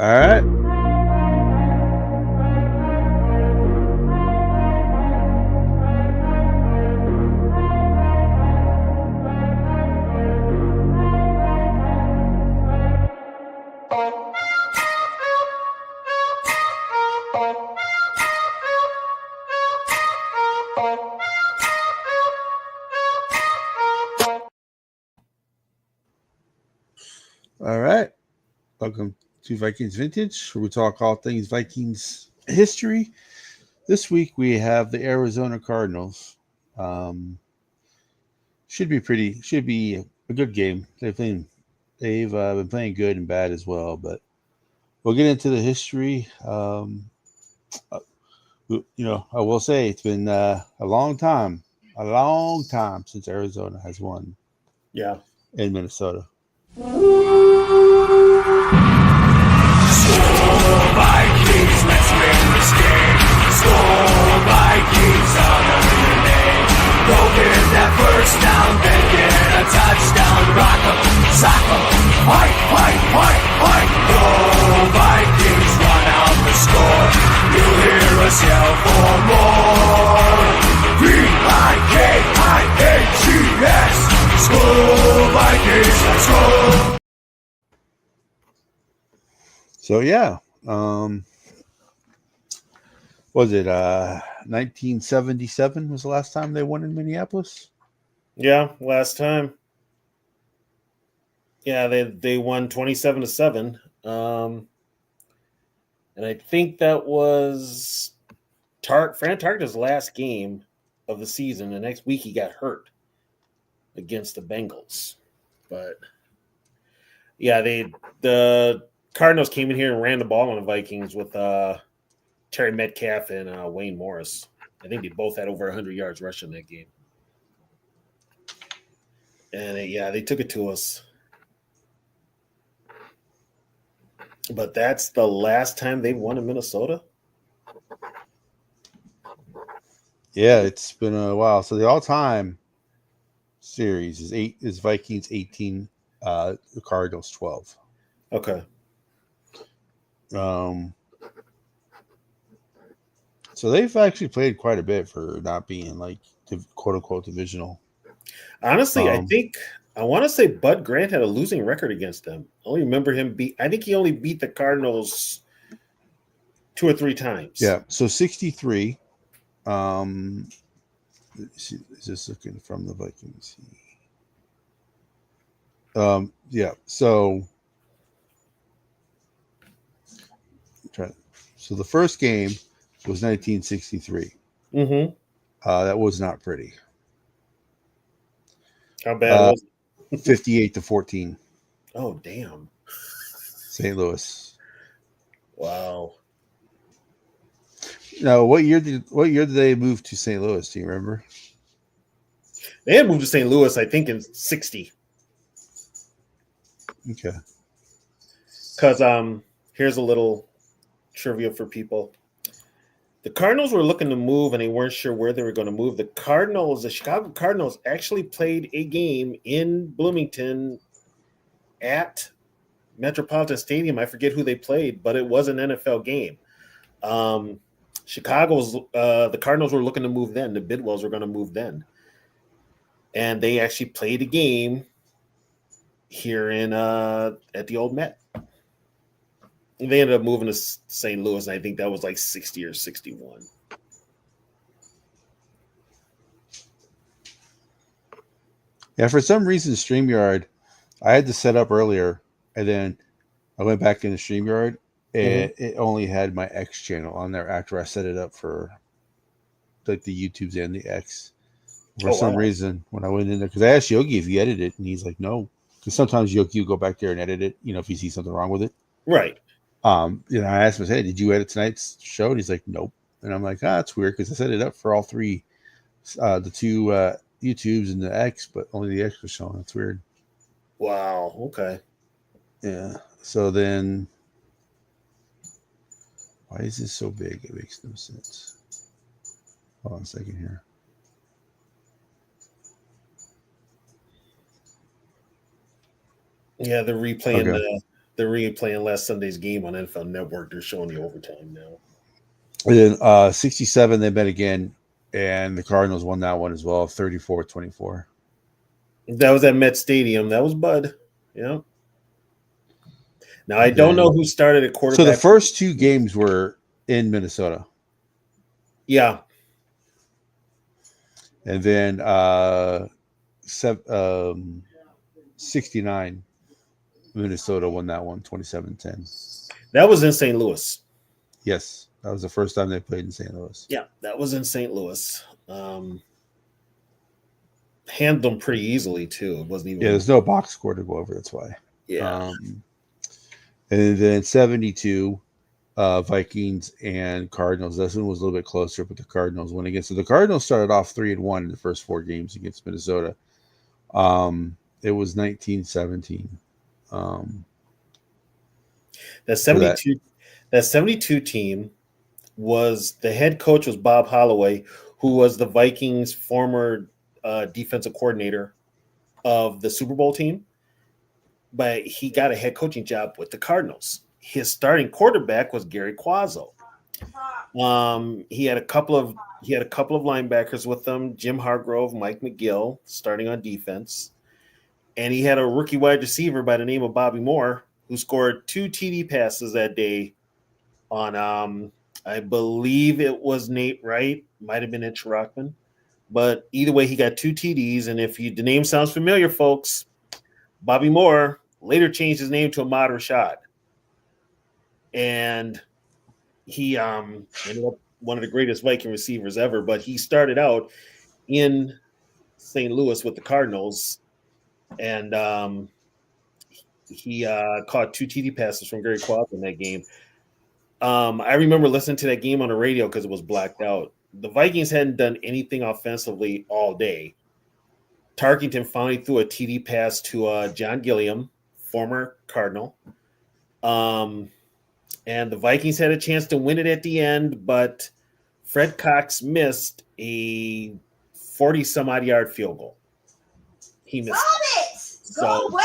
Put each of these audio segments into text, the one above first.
All right. All right. Welcome to Vikings Vintage, where we talk all things Vikings history. This week we have the Arizona Cardinals. Should be a good game. They've been playing good and bad as well, but we'll get into the history. I will say it's been a long time since Arizona has won. Yeah. In Minnesota. Vikings, let's win this game. Score Vikings, honor your name. Go get that first down, then get a touchdown. Rock 'em, sock 'em, fight, fight, fight, fight. Go Vikings, run out the score. You'll hear us yell for more. V-I-K-I-N-G-S. Score Vikings, let's go. So yeah, was it 1977 was the last time they won in Minneapolis? Yeah, last time. Yeah, they won 27-7. And I think that was Fran Tarken's last game of the season. The next week he got hurt against the Bengals. But yeah, the Cardinals came in here and ran the ball on the Vikings with Terry Metcalf and Wayne Morris. I think they both had over 100 yards rushing that game. And they took it to us. But that's the last time they won in Minnesota? Yeah, it's been a while. So the all-time series is Vikings 18, the Cardinals 12. Okay. So they've actually played quite a bit for not being like quote unquote divisional. Honestly, I want to say Bud Grant had a losing record against them. I only remember him I think he only beat the Cardinals 2 or 3 times. Yeah. So 63. Is this looking from the Vikings? Yeah. So the first game was 1963. Mm-hmm. That was not pretty. How bad was it? 58-14. Oh, damn. St. Louis. Wow. Now, what year did they move to St. Louis? Do you remember? They had moved to St. Louis, I think, in 60. Okay. Because here's a little trivia for people. The Cardinals were looking to move, and they weren't sure where they were going to move. The Chicago Cardinals, actually played a game in Bloomington at Metropolitan Stadium. I forget who they played, but it was an NFL game. The Cardinals were looking to move then. The Bidwells were going to move then. And they actually played a game here at the old Met. They ended up moving to St. Louis, and I think that was like 60 or 61. Yeah, for some reason, StreamYard, I had to set up earlier, and then I went back into StreamYard, and it only had my X channel on there after I set it up for like the YouTubes and the X. For some reason, when I went in there, because I asked Yogi if he edited it, and he's like, no. Because sometimes Yogi will go back there and edit it, if he sees something wrong with it. Right. I asked him, hey, did you edit tonight's show? And he's like, nope. And I'm like, that's weird because I set it up for all three, the two YouTubes and the X, but only the X was showing. That's weird. Wow. Okay. Yeah. So then, why is this so big? It makes no sense. Hold on a second here. Yeah, they're replaying They're replaying last Sunday's game on NFL Network. They're showing the overtime now. And then 67, they met again, and the Cardinals won that one as well, 34-24. That was at Met Stadium. That was Bud. Yeah. Now I don't know who started at quarterback. So the first two games were in Minnesota. Yeah. And then 69, Minnesota won that one, 27-10. That was in St. Louis. Yes, that was the first time they played in St. Louis. Yeah, that was in St. Louis. Handled them pretty easily too. It wasn't even. Yeah, there's no box score to go over. That's why. Yeah. And then 72, Vikings and Cardinals. This one was a little bit closer, but the Cardinals won again. So the Cardinals started off 3-1 in the first 4 games against Minnesota. It was 19-17. That 72 team was the head coach was Bob Holloway, who was the Vikings' former defensive coordinator of the Super Bowl team. But he got a head coaching job with the Cardinals. His starting quarterback was Gary Quazzo. He had a couple of linebackers with him, Jim Hargrove, Mike McGill, starting on defense. And he had a rookie wide receiver by the name of Bobby Moore, who scored 2 TD passes that day on I believe it was Nate Wright, might have been Itch Rockman. But either way, he got 2 TDs. And if the name sounds familiar, folks, Bobby Moore later changed his name to Ahmad Rashad. And he ended up one of the greatest Viking receivers ever. But he started out in St. Louis with the Cardinals. And he caught 2 TD passes from Gary Quazzo in that game. I remember listening to that game on the radio because it was blacked out. The Vikings hadn't done anything offensively all day. Tarkington finally threw a TD pass to John Gilliam, former Cardinal. And the Vikings had a chance to win it at the end, but Fred Cox missed a 40-some-odd yard field goal. He missed it. Go away!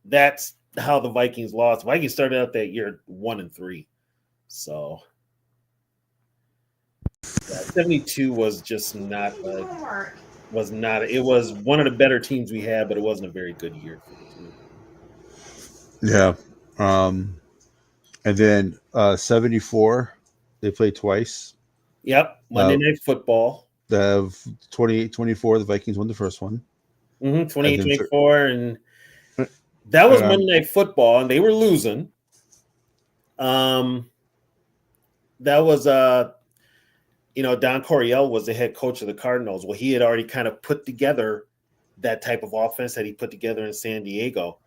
That's how the Vikings lost. The Vikings started out that year 1-3. So 72 was just not it was one of the better teams we had, but it wasn't a very good year for the team. Yeah. And then 74, they played twice. Yep. Monday Night Football. The 28-24, the Vikings won the first one. 28-24, and that was Monday Night Football, and they were losing. That was Don Coryell was the head coach of the Cardinals. Well, he had already kind of put together that type of offense that he put together in San Diego.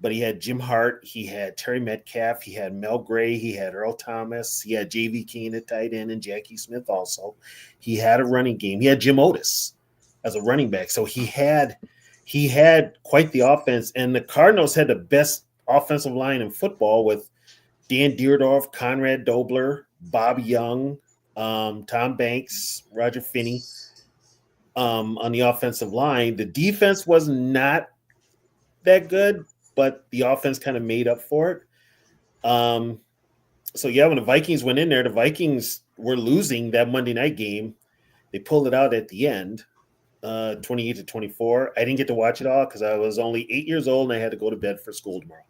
But he had Jim Hart, he had Terry Metcalf, he had Mel Gray, he had Earl Thomas, he had J.V. Keane at tight end, and Jackie Smith also. He had a running game. He had Jim Otis as a running back. So he had quite the offense. And the Cardinals had the best offensive line in football with Dan Deerdorf, Conrad Dobler, Bob Young, Tom Banks, Roger Finney on the offensive line. The defense was not that good, but the offense kind of made up for it. So, yeah, when the Vikings went in there, the Vikings were losing that Monday night game. They pulled it out at the end, 28-24. I didn't get to watch it all because I was only 8 years old and I had to go to bed for school tomorrow,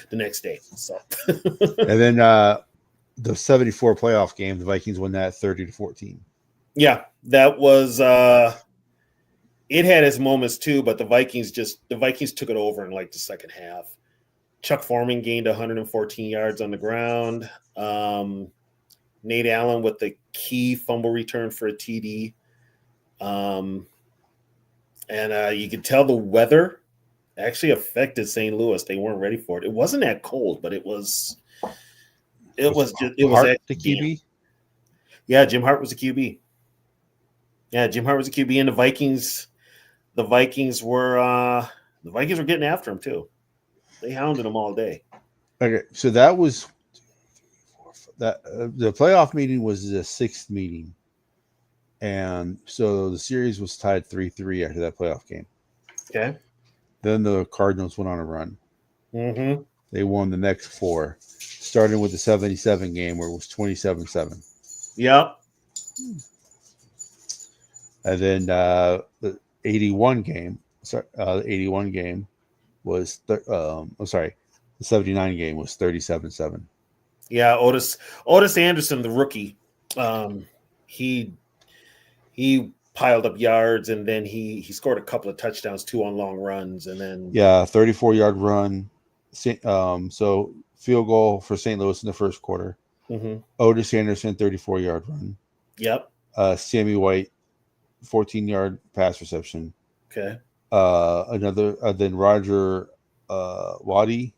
the next day. So, and then the 74 playoff game, the Vikings won that 30-14. Yeah, that was it had its moments too, but the Vikings took it over in like the second half. Chuck Foreman gained 114 yards on the ground. Nate Allen with the key fumble return for a TD. And you could tell the weather actually affected St. Louis. They weren't ready for it. It wasn't that cold, but it was the QB. Yeah, Jim Hart was the QB. And the Vikings were getting after him too. They hounded him all day. Okay, so that was that. The playoff meeting was the 6th meeting, and so the series was tied 3-3 after that playoff game. Okay. Then the Cardinals went on a run. Mm-hmm. They won the next 4, starting with the 77 game where it was 27-7. Yep. And then the 81 game, the 81 game was, the 79 game was 37-7. Yeah, Otis Anderson, the rookie. He piled up yards, and then he scored a couple of touchdowns, 2 on long runs, and then 34-yard run. So field goal for St. Louis in the first quarter. mm-hmm. Otis Anderson, 34-yard run. Yep. Sammy White, 14-yard pass reception. Okay. Then Roger Waddy,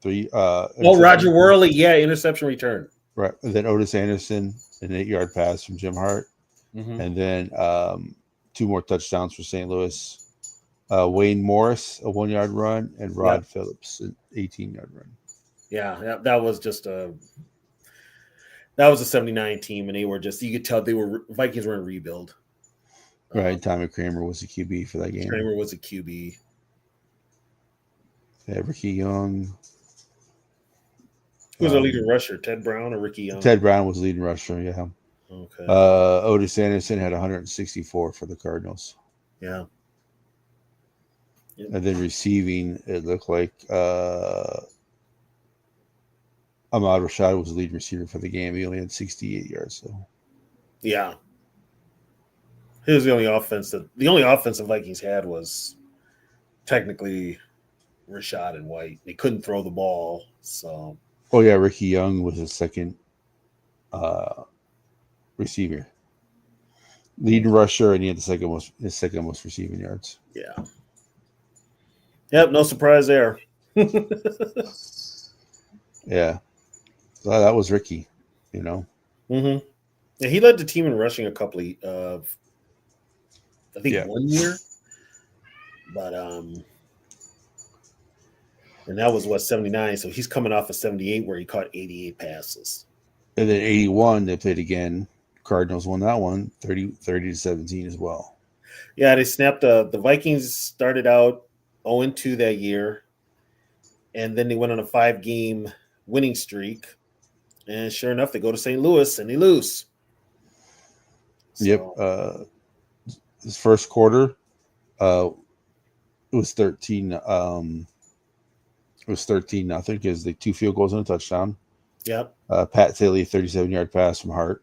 3. Roger Worley, yeah, interception return. Right. And then Otis Anderson, an 8-yard pass from Jim Hart. Mm-hmm. And then 2 more touchdowns for St. Louis. Wayne Morris, a 1-yard run, and Rod Phillips, an 18-yard run. Yeah, that was just a 79 team, and they were just, you could tell Vikings were in rebuild. Right. Tommy Kramer was the QB for that game. Kramer was a QB. Ricky Young. Who was our leading rusher? Ted Brown or Ricky Young? Ted Brown was leading rusher, yeah. Okay. Otis Anderson had 164 for the Cardinals. Yeah. And then receiving, it looked like Ahmad Rashad was the lead receiver for the game. He only had 68 yards. So yeah, he was the only offense the Vikings had was technically Rashad and White. They couldn't throw the ball, so. Oh yeah, Ricky Young was his second receiver, leading rusher, and he had his second most receiving yards. Yeah. Yep, no surprise there. Yeah, so that was Ricky, Mm-hmm. Yeah, he led the team in rushing a couple of, I think 1 year, but and that was 79. So he's coming off of 78 where he caught 88 passes. And then 81, they played again. Cardinals won that one, 30-17 as well. Yeah, they snapped the Vikings started out 0-2 that year, and then they went on a 5-game winning streak. And sure enough, they go to St. Louis and they lose. So, yep. This first quarter, it was 13. It was 13-0 because the 2 field goals and a touchdown. Yep. Pat Tilley, 37-yard pass from Hart.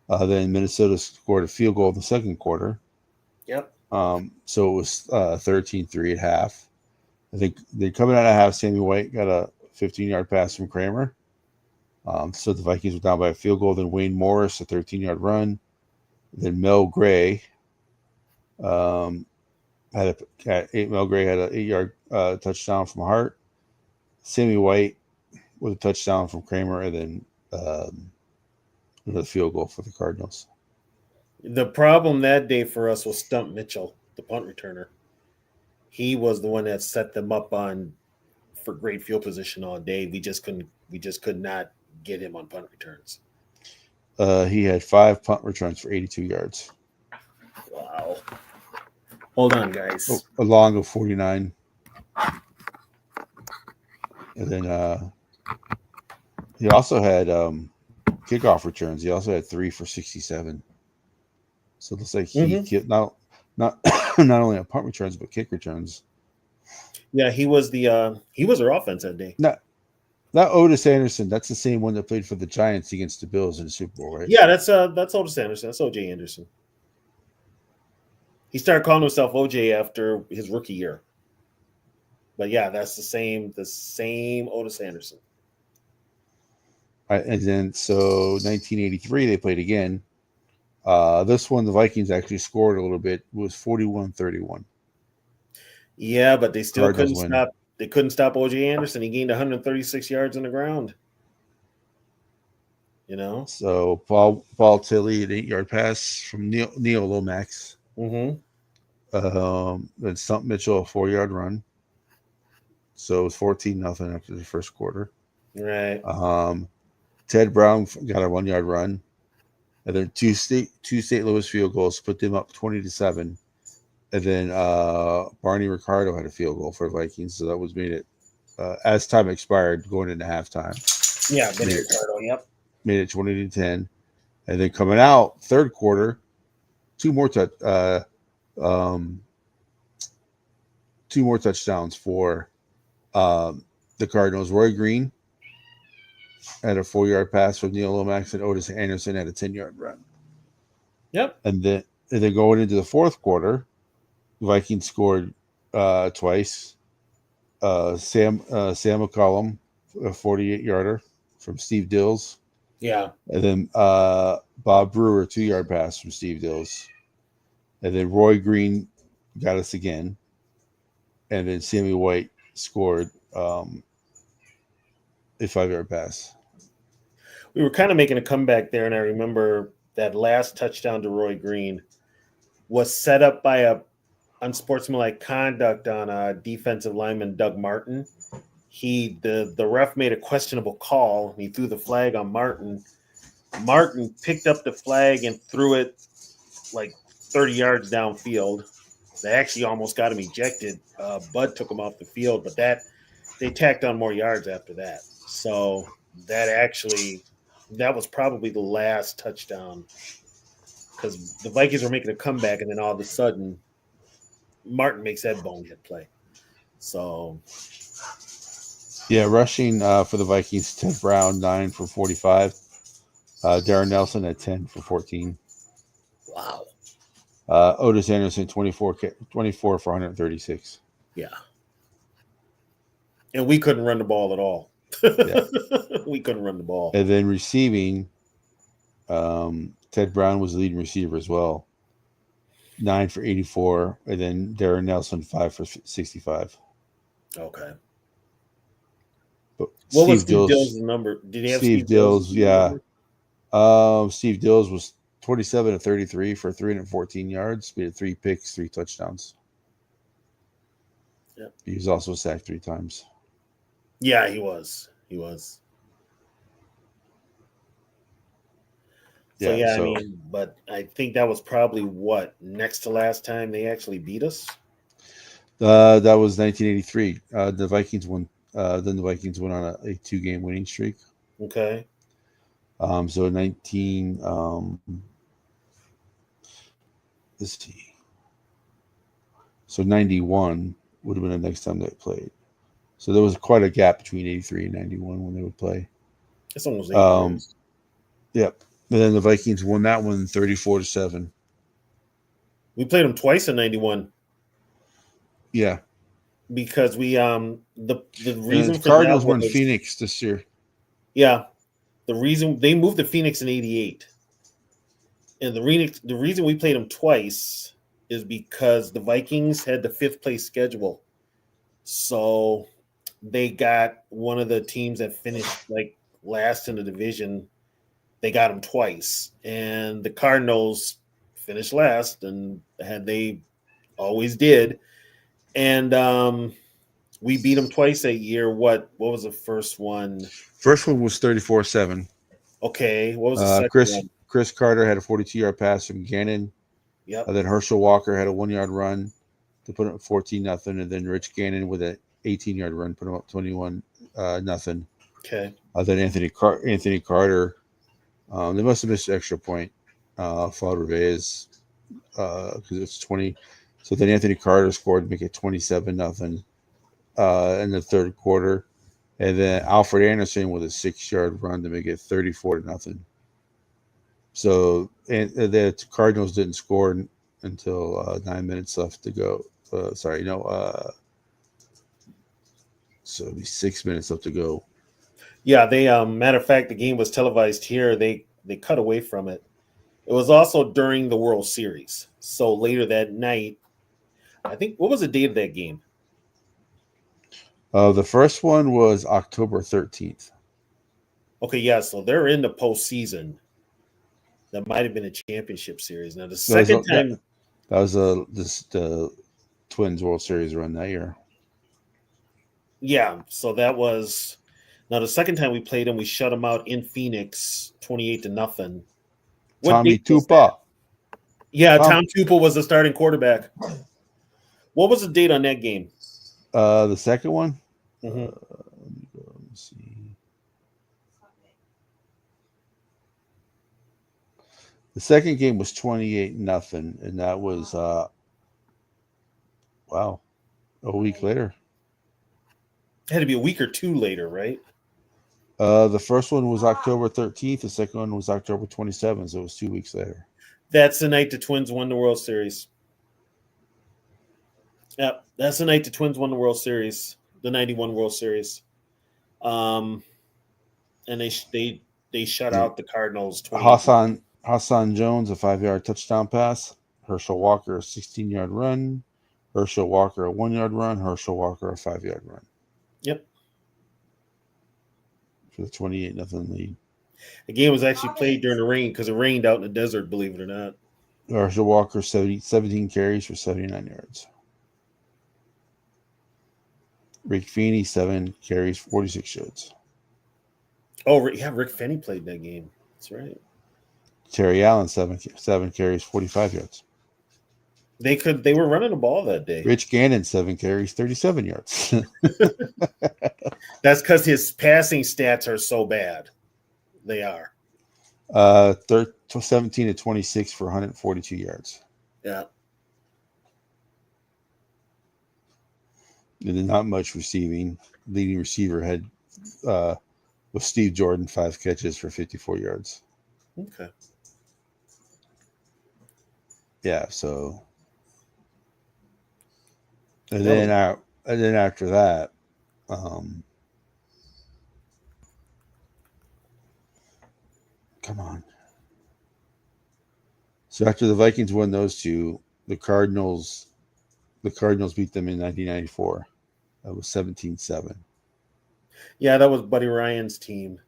Then Minnesota scored a field goal in the second quarter. Yep. So it was 13-3 at half. I think they're coming out of half. Sammy White got a 15-yard pass from Kramer. So the Vikings were down by a field goal. Then Wayne Morris, a 13-yard run. Then Mel Gray Mel Gray had an 8-yard touchdown from Hart. Sammy White with a touchdown from Kramer, and then another field goal for the Cardinals. The problem that day for us was Stump Mitchell, the punt returner. He was the one that set them up for great field position all day. We just could not get him on punt returns. He had 5 punt returns for 82 yards. Wow. Hold on, guys. A long of 49. And then he also had kickoff returns. He also had 3 for 67. So it looks like he not only on punt returns but kick returns. Yeah, he was our offense that day. Not Otis Anderson. That's the same one that played for the Giants against the Bills in the Super Bowl, right? Yeah, that's Otis Anderson. That's OJ Anderson. He started calling himself OJ after his rookie year. But yeah, that's the same Otis Anderson. And then so 1983 they played again. This one the Vikings actually scored a little bit. It was 41-31. Yeah, but they still Cardinals couldn't win. stop. They couldn't stop OJ Anderson. He gained 136 yards on the ground. So Paul Tilley, an 8-yard pass from Neil Lomax. Mm-hmm. Then Stump Mitchell, a 4-yard run. So it was 14-0 after the first quarter. Right. Ted Brown got a 1-yard run. And then two St. Louis field goals put them up 20-7. And then Barney Ricardo had a field goal for the Vikings, so that was made it as time expired going into halftime. Yeah, Benny Ricardo. Yep. Made it 20-10, and then coming out third quarter, two more touchdowns for the Cardinals. Roy Green had a 4-yard pass from Neil Lomax, and Otis Anderson had a 10-yard run. Yep. And then going into the fourth quarter, the Vikings scored twice. Sam McCollum, a 48-yarder from Steve Dills. Yeah. And then Bob Brewer, 2-yard pass from Steve Dills. And then Roy Green got us again. And then Sammy White scored a 5-yard pass. We were kind of making a comeback there, and I remember that last touchdown to Roy Green was set up by a unsportsmanlike conduct on a defensive lineman, Doug Martin. The ref made a questionable call. He threw the flag on Martin. Martin picked up the flag and threw it like 30 yards downfield. They actually almost got him ejected. Bud took him off the field, but they tacked on more yards after that. So that was probably the last touchdown, because the Vikings were making a comeback, and then all of a sudden, Martin makes that bonehead play. So, yeah, rushing for the Vikings, Ted Brown, 9 for 45. Darren Nelson at 10 for 14. wow. Otis Anderson, 24 for 136. Yeah. And we couldn't run the ball at all. Yeah. We couldn't run the ball. And then receiving, Ted Brown was the leading receiver as well. 9 for 84. And then Darren Nelson, 5 for 65. Okay. But What was Steve Dills' number? Did he have Steve Dills? Yeah. Steve Dills was 27 of 33 for 314 yards. We had 3 picks, 3 touchdowns. Yep. He was also sacked 3 times. Yeah, he was. So, I mean, but I think that was probably next to last time they actually beat us? That was 1983. The Vikings won. Then the Vikings went on a 2-game winning streak. Okay. So 19. Let's see. So 91 would have been the next time they played. So there was quite a gap between 83 and 91 when they would play. It's almost 8 years. Yep. And then the Vikings won that one 34-7. We played them twice in 91. Yeah. Because we the reason the Cardinals were in Phoenix this year. Yeah. The reason they moved to Phoenix in 88. And the reason we played them twice is because the Vikings had the 5th place schedule. So they got one of the teams that finished like last in the division. They got them twice. And the Cardinals finished last, and they always did. And we beat them twice that year. What was the first one? First one was 34-7. Okay. What was the second one? Chris Carter had a 42-yard pass from Gannon. Yep. And then Herschel Walker had a 1-yard run to put him up 14-0. And then Rich Gannon with an 18-yard run put him up 21-0. Okay. Then Anthony Carter, they must have missed an extra point. Claude Revez, because it's 20. So then Anthony Carter scored to make it 27-0 in the third quarter. And then Alfred Anderson with a 6-yard run to make it 34-0. So the Cardinals didn't score until 9 minutes left to go. So it'd be 6 minutes left to go. Yeah, they matter of fact, the game was televised here. They cut away from it. It was also during the World Series. So later that night, I think, what was the date of that game? The first one was October 13th. Okay, yeah, so they're in the postseason. That might have been a championship series. Now the second time that was the Twins World Series run that year. Yeah, so that was now the second time we played them. We shut them out in Phoenix, 28-0. Tommy Tupa. Yeah, Tom Tupa was the starting quarterback. What was the date on that game? The second one. Mhm. Let me see. The second game was 28-0, and that was wow, a week later. It had to be a week or two later, right? The first one was October 13th. The second one was October 27th. So it was 2 weeks later. That's the night the Twins won the World Series. Yep, that's the night the Twins won the World Series, the '91 World Series. And they shut out the Cardinals 20. Hassan Jones, a 5-yard touchdown pass. Herschel Walker, a 16-yard run. Herschel Walker, a 1-yard run. Herschel Walker, a 5-yard run. Yep. For the 28-0 lead. The game was actually played during the rain because it rained out in the desert, believe it or not. Herschel Walker, 17 carries for 79 yards. Rick Feeney, 7 carries, 46 yards. Oh, yeah, Rick Fenny played that game. That's right. Terry Allen, 7 carries, 45 yards. They were running the ball that day. Rich Gannon, 7 carries, 37 yards. That's because his passing stats are so bad. They are. 17 to 26 for 142 yards. Yeah. And then not much receiving. Leading receiver had was Steve Jordan, 5 catches for 54 yards. Okay. Yeah, so and then after that, come on. So after the Vikings won those two, the Cardinals beat them in 1994. That was 17-7. Yeah, that was Buddy Ryan's team.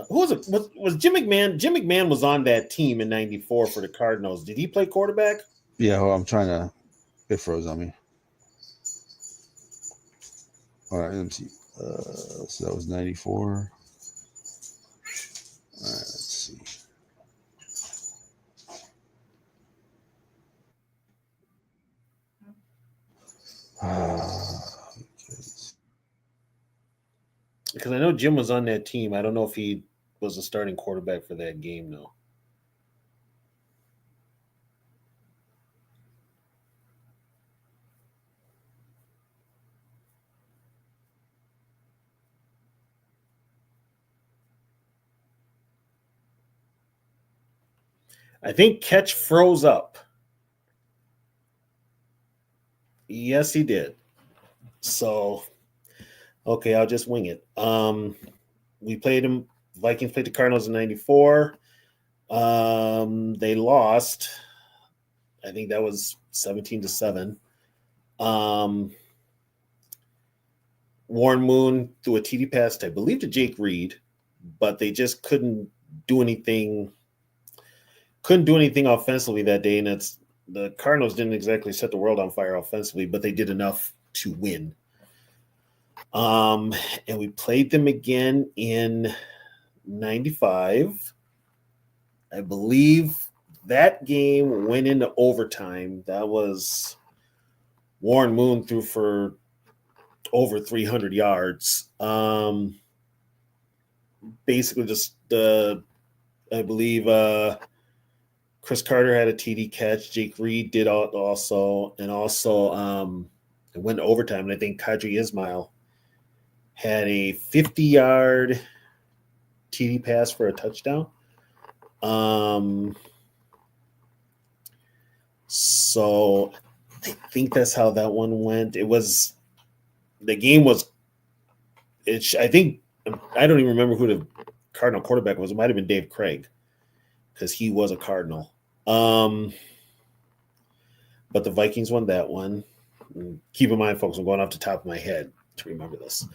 Who was it? Was Jim McMahon? Jim McMahon was on that team in '94 for the Cardinals. Did he play quarterback? Yeah, well, I'm trying to. It froze on me. All right, let me see. So that was 94. All right, let's see. Because I know Jim was on that team. I don't know if he was a starting quarterback for that game, though. I think Catch froze up. Yes, he did. So, okay, I'll just wing it. We played him. Vikings played the Cardinals in '94. They lost. I think that was 17-7. Warren Moon threw a TD pass, I believe, to Jake Reed, but they just couldn't do anything. Couldn't do anything offensively that day, and the Cardinals didn't exactly set the world on fire offensively, but they did enough to win. And we played them again in '95. I believe that game went into overtime. That was Warren Moon threw for over 300 yards. Basically, just I believe Chris Carter had a TD catch. Jake Reed did also, and also it went to overtime. And I think Kadri Ismail had a 50-yard TD pass for a touchdown. So I think that's how that one went. The game was. I think I don't even remember who the Cardinal quarterback was. It might have been Dave Craig because he was a Cardinal. But the Vikings won that one. Keep in mind, folks, I'm going off the top of my head to remember this.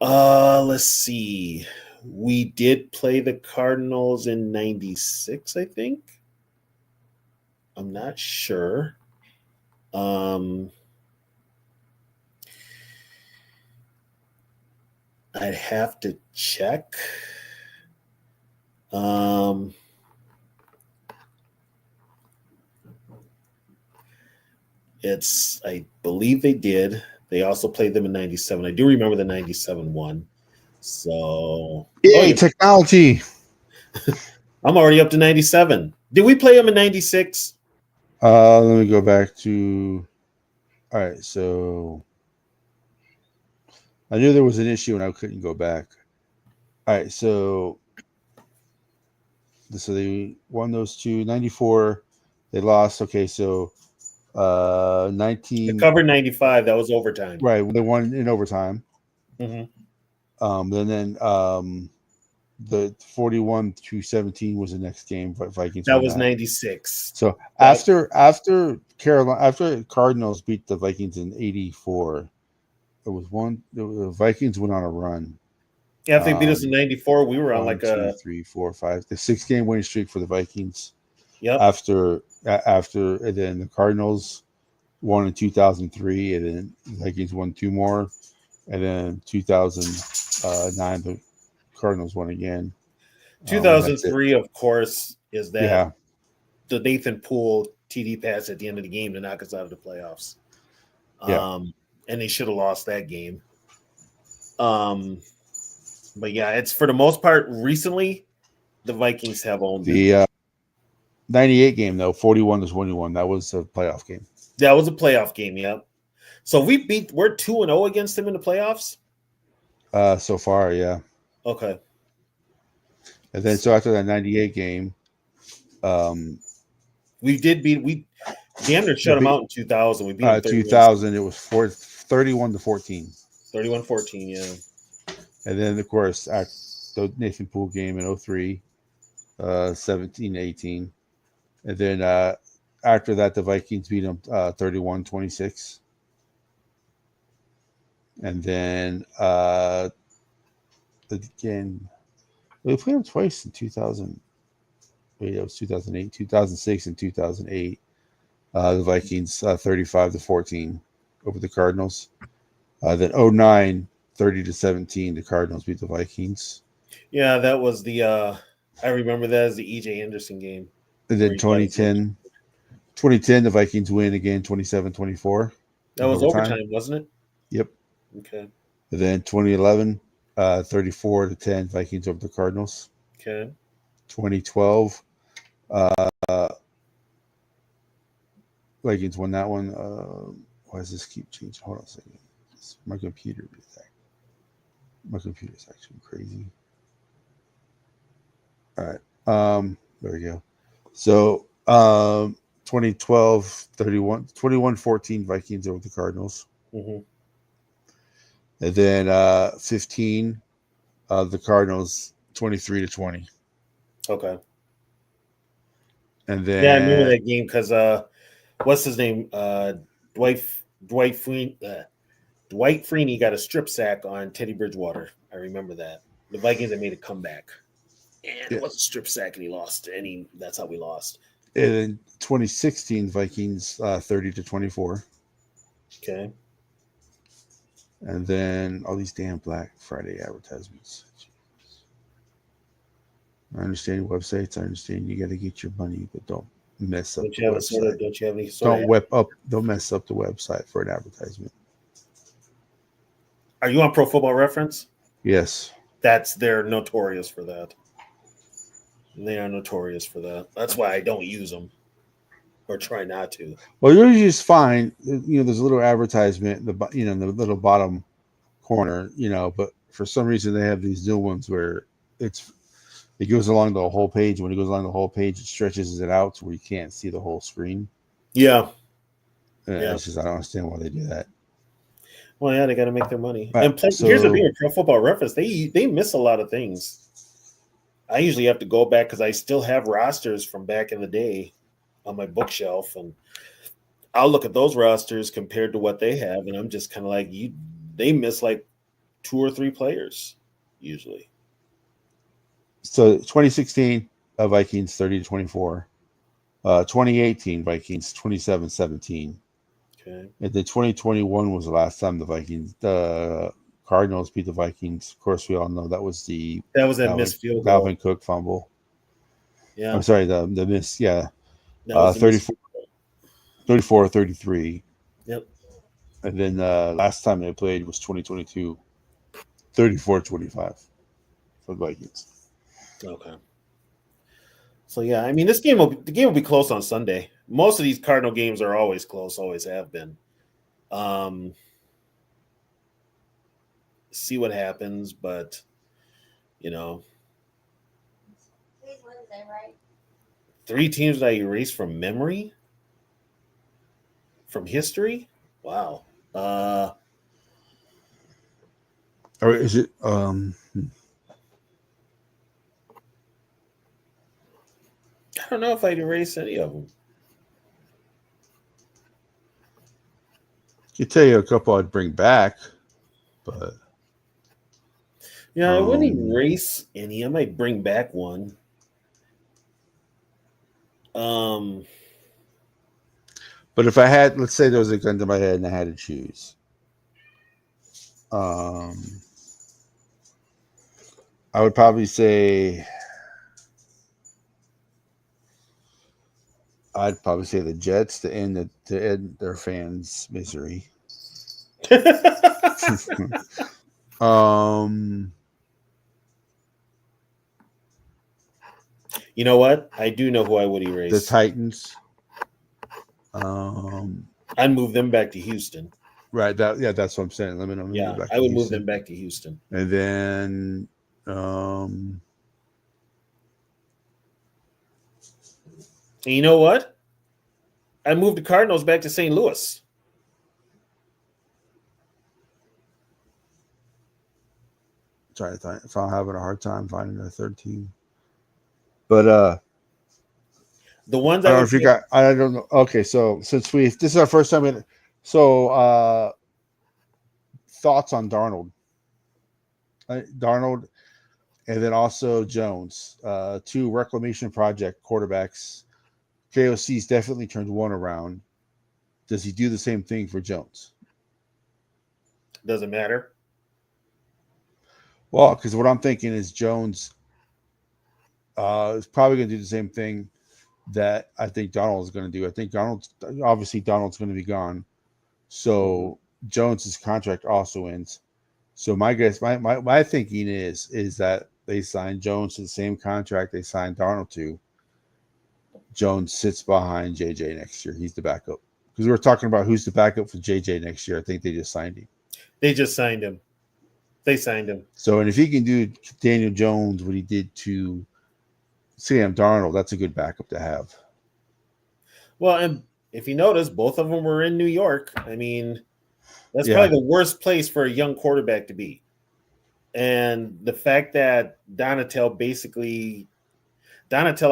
Let's see. We did play the Cardinals in '96, I think. I'm not sure. I'd have to check. I believe they did. They also played them in 97. I do remember the 97 one. So Yay, technology. I'm already up to 97. Did we play them in 96? Let me go back to. All right, so I knew there was an issue and I couldn't go back. All right, so they won those two. 94, they lost. Okay, so 19. The cover 95, that was overtime. Right, they won in overtime. Mm-hmm. Then the 41-17 was the next game. Vikings. That was 96. So after Cardinals beat the Vikings in 84, the Vikings went on a run. Yeah, if they beat us in 94, we were on One, like two, a 3, 4, 5, the 6-game winning streak for the Vikings. Yep. After and then the Cardinals won in 2003, and then the Vikings won 2 more, and then 2009 the Cardinals won again. 2003, of course, is that Yeah. the Nathan Poole TD pass at the end of the game to knock us out of the playoffs. Yeah. And they should have lost that game. But yeah, it's for the most part recently the Vikings have owned the 98 game though, 41-21. That was a playoff game. That was a playoff game, yeah. So we're 2-0 against them in the playoffs? So far, yeah. Okay. And then so after that 98 game, we damn near shut them out in 2000. We beat them 2000, it was 31-14. 31-14, yeah. And then of course the Nathan Poole game in 03, 17-18. And then after that the Vikings beat them 31-26. And then again, we played them twice in 2000. Wait, it was 2008, 2006, and 2008. The Vikings 35-14 over the Cardinals. Then 09, 30-17, the Cardinals beat the Vikings. Yeah, that was the I remember that as the EJ Anderson game. And then 2010, the Vikings win again 27-24. That was overtime, wasn't it? Yep. Okay. And then 2011, 34-10, Vikings over the Cardinals. Okay. 2012, Vikings won that one. Why does this keep changing? Hold on a second. My computer is actually crazy. All right. There we go. So 2012, 21-14 Vikings over the Cardinals. Mm-hmm. And then 15, the Cardinals 23-20. Okay. And then I remember that game because what's his name? Dwight Freeney got a strip sack on Teddy Bridgewater. I remember that. The Vikings had made a comeback. And it was a strip sack and he lost. That's how we lost. And then 2016 Vikings 30-24. Okay. And then all these damn Black Friday advertisements. I understand websites. I understand you got to get your money, but don't mess up the website. Don't you have any sort Don't mess up the website for an advertisement. Are you on Pro Football Reference? Yes. They're notorious for that. They are notorious for that. That's why I don't use them or try not to. Well, you're just fine. There's a little advertisement, in the little bottom corner, but for some reason they have these new ones where it goes along the whole page. When it goes along the whole page, it stretches it out to where you can't see the whole screen. Yeah. It's just, I don't understand why they do that. Well, yeah, they got to make their money. Right, and plus, here's the thing with Pro Football Reference. They miss a lot of things. I usually have to go back because I still have rosters from back in the day on my bookshelf, and I'll look at those rosters compared to what they have, and I'm just kind of like, they miss like 2 or 3 players usually. So 2016 Vikings 30-24, 2018 Vikings 27-17. Okay. And then 2021 was the last time the Cardinals beat the Vikings. Of course, we all know that was that missed field goal. Dalvin Cook fumble. Yeah. I'm sorry, the miss. Yeah. 34-33. And then last time they played was 2022, 34-25 for the Vikings. Okay. So yeah, I mean, the game will be close on Sunday. Most of these Cardinal games are always close, always have been. See what happens, but you know, three teams that I erased from memory, from history. Wow. Or is it? I don't know if I'd erase any of them. I could tell you a couple I'd bring back, but Yeah, I wouldn't erase any. I might bring back one. But if I had, let's say there was a gun to my head and I had to choose, I would probably say the Jets to end their fans' misery. You know what? I do know who I would erase. The Titans. I'd move them back to Houston. Right. That's what I'm saying. Let me know. Yeah, I would move them back to Houston. And then and you know what? I moved the Cardinals back to St. Louis. Trying to think if I'm having a hard time finding a third team. But the ones I don't know if you got. I don't know. Okay, so since this is our first time, thoughts on Darnold, and then also Jones, two reclamation project quarterbacks. KOC's definitely turned one around. Does he do the same thing for Jones? Doesn't matter. Well, because what I'm thinking is Jones is probably going to do the same thing that I think Donald is going to do. I think Donald's going to be gone. So Jones's contract also ends. So my guess, my thinking is that they signed Jones to the same contract they signed Darnold to. Jones sits behind JJ next year. He's the backup. Because we were talking about who's the backup for JJ next year. I think they just signed him. They signed him. So, and if he can do Daniel Jones what he did to Sam Darnold, that's a good backup to have. Well, and if you notice, both of them were in New York. I mean, that's probably the worst place for a young quarterback to be. And the fact that Donatel,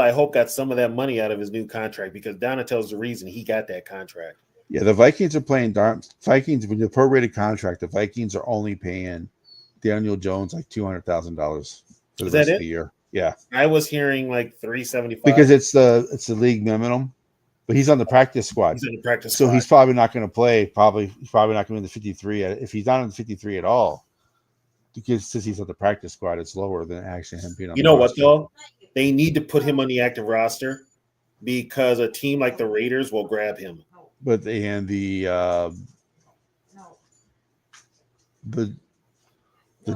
I hope, got some of that money out of his new contract, because Donatel's the reason he got that contract. Yeah, the Vikings are playing Vikings with the prorated contract. The Vikings are only paying Daniel Jones like $200,000 for the rest of the year. Yeah, I was hearing like $375 because it's the league minimum. But he's on the practice squad. So he's probably not going to play. He's probably not going to be in the 53. If he's not in the 53 at all, because since he's on the practice squad, it's lower than actually him being on. You know what though? They need to put him on the active roster because a team like the Raiders will grab him. But the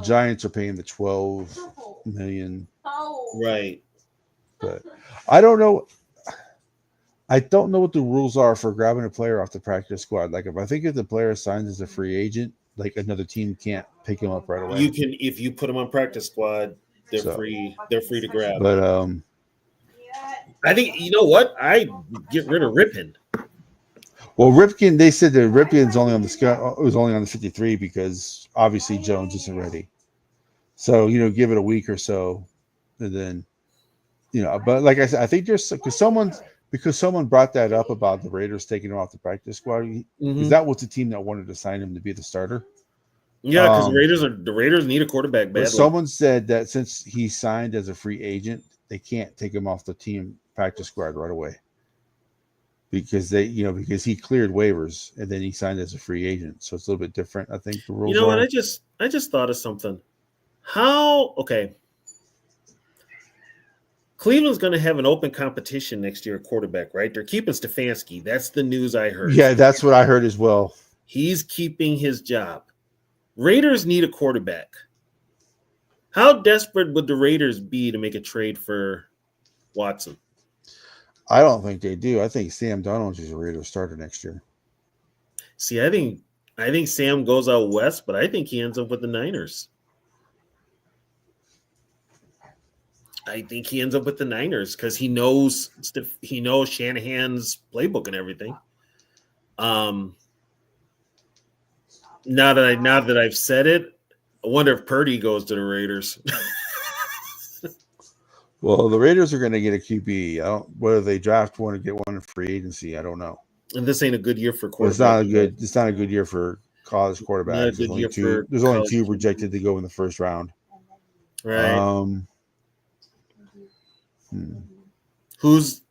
Giants are paying the $12 million. Right. But I don't know. I don't know what the rules are for grabbing a player off the practice squad. Like, if the player signs as a free agent, like another team can't pick him up right away. You can, if you put him on practice squad, they're free. They're free to grab. But I think, you know what? I get rid of Ripken. Well, Ripken, they said that Ripken's only on the was only on the 53 because obviously Jones isn't ready. So give it a week or so, and then But like I said, I think there's because someone brought that up about the Raiders taking him off the practice squad, because that was the team that wanted to sign him to be the starter. Yeah, because the Raiders need a quarterback badly. But someone said that since he signed as a free agent, they can't take him off the team practice squad right away because because he cleared waivers and then he signed as a free agent, so it's a little bit different. I think the rules. What? I just thought of something. Cleveland's going to have an open competition next year at quarterback, right? They're keeping Stefanski. That's the news I heard. Yeah, that's what I heard as well. He's keeping his job. Raiders need a quarterback. How desperate would the Raiders be to make a trade for Watson? I don't think they do. I think Sam Darnold is a Raiders starter next year. See, I think Sam goes out west, but I think he ends up with the Niners. I think he ends up with the Niners because he knows Shanahan's playbook and everything. Now that I've said it, I wonder if Purdy goes to the Raiders. Well, the Raiders are going to get a QB. Whether they draft one or get one in free agency, I don't know. And this ain't a good year for Well, quarterbacks. it's not a good year for college quarterbacks. There's only two projected to go in the first round. Right. Who's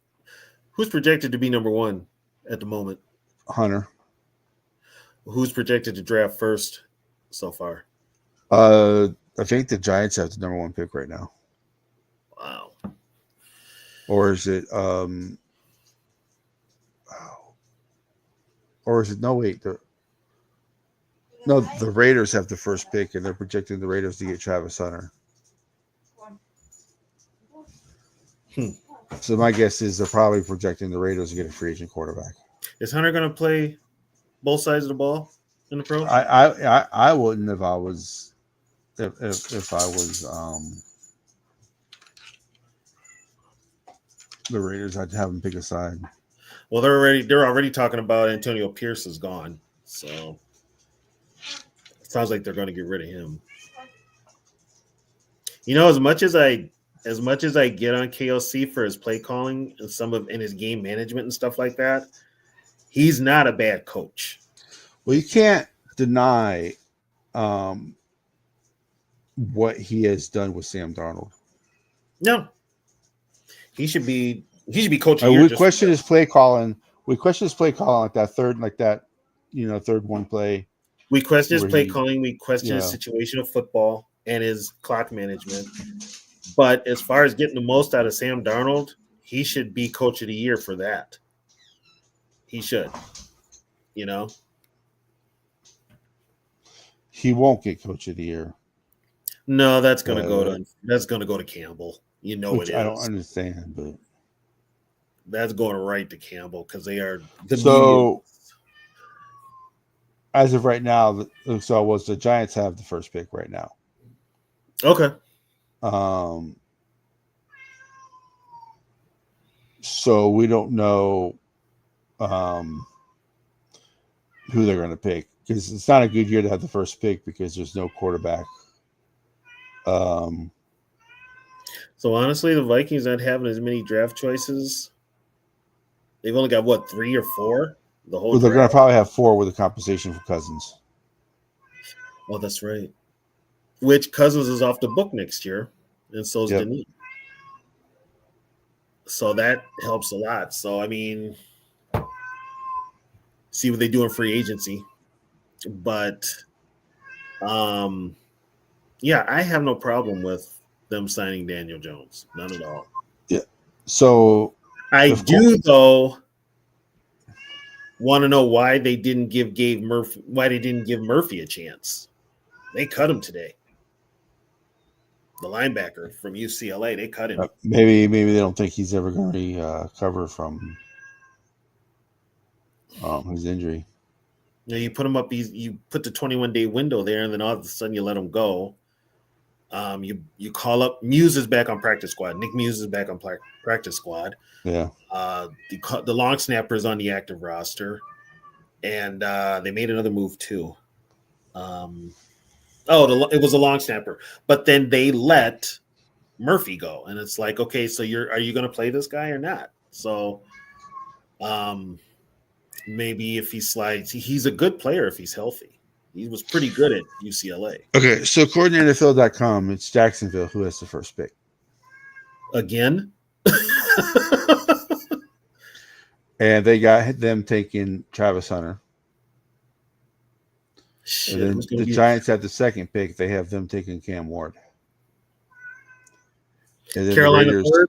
projected to be number one at the moment? Hunter. Who's projected to draft first so far? I think the Giants have the number one pick right now. Wow. Or is it no, wait, the Raiders have the first pick and they're projecting the Raiders to get Travis Hunter. So my guess is they're probably projecting the Raiders to get a free agent quarterback. Is Hunter going to play both sides of the ball in the pros? I wouldn't if I was if I was the Raiders. I'd have them pick a side. Well, they're already talking about Antonio Pierce is gone, so it sounds like they're going to get rid of him. You know, as much as I get on KOC for his play calling and his game management and stuff like that, he's not a bad coach. Well, you can't deny what he has done with Sam Darnold. No, he should be coaching. We question his play calling. Like that, third one play. We question his play calling. We question his situational football and his clock management. But as far as getting the most out of Sam Darnold, he should be coach of the year for that. He should. He won't get coach of the year. No, that's going to go to Campbell. It is. I don't understand, but that's going right to Campbell because they are so. As of right now, the Giants have the first pick right now. Okay. So we don't know who they're going to pick because it's not a good year to have the first pick because there's no quarterback. So honestly, the Vikings not having as many draft choices. They've only got 3 or 4 the whole. Well, they're going to probably have 4 with a compensation for Cousins. Oh, that's right. Which Cousins is off the book next year, and so is Denis. So that helps a lot. So I mean, see what they do in free agency, but yeah, I have no problem with them signing Daniel Jones. None at all. Yeah. So I do though want to know why they didn't give Murphy a chance. They cut him today. The linebacker from UCLA, they cut him. Maybe they don't think he's ever going to recover from his injury. You put him up. You put the 21-day window there, and then all of a sudden you let him go. You call up Muse is back on practice squad. Nick Muse is back on practice squad. Yeah. The long snapper is on the active roster, and they made another move too. It was a long snapper, but then they let Murphy go, and it's like, okay, so are you going to play this guy or not? So, maybe if he slides, he's a good player if he's healthy. He was pretty good at UCLA. Okay, so according to NFL.com, it's Jacksonville who has the first pick. Again? And they got them taking Travis Hunter. Shit, and then the Giants have the second pick. They have them taking Cam Ward. And then Carolina the Raiders,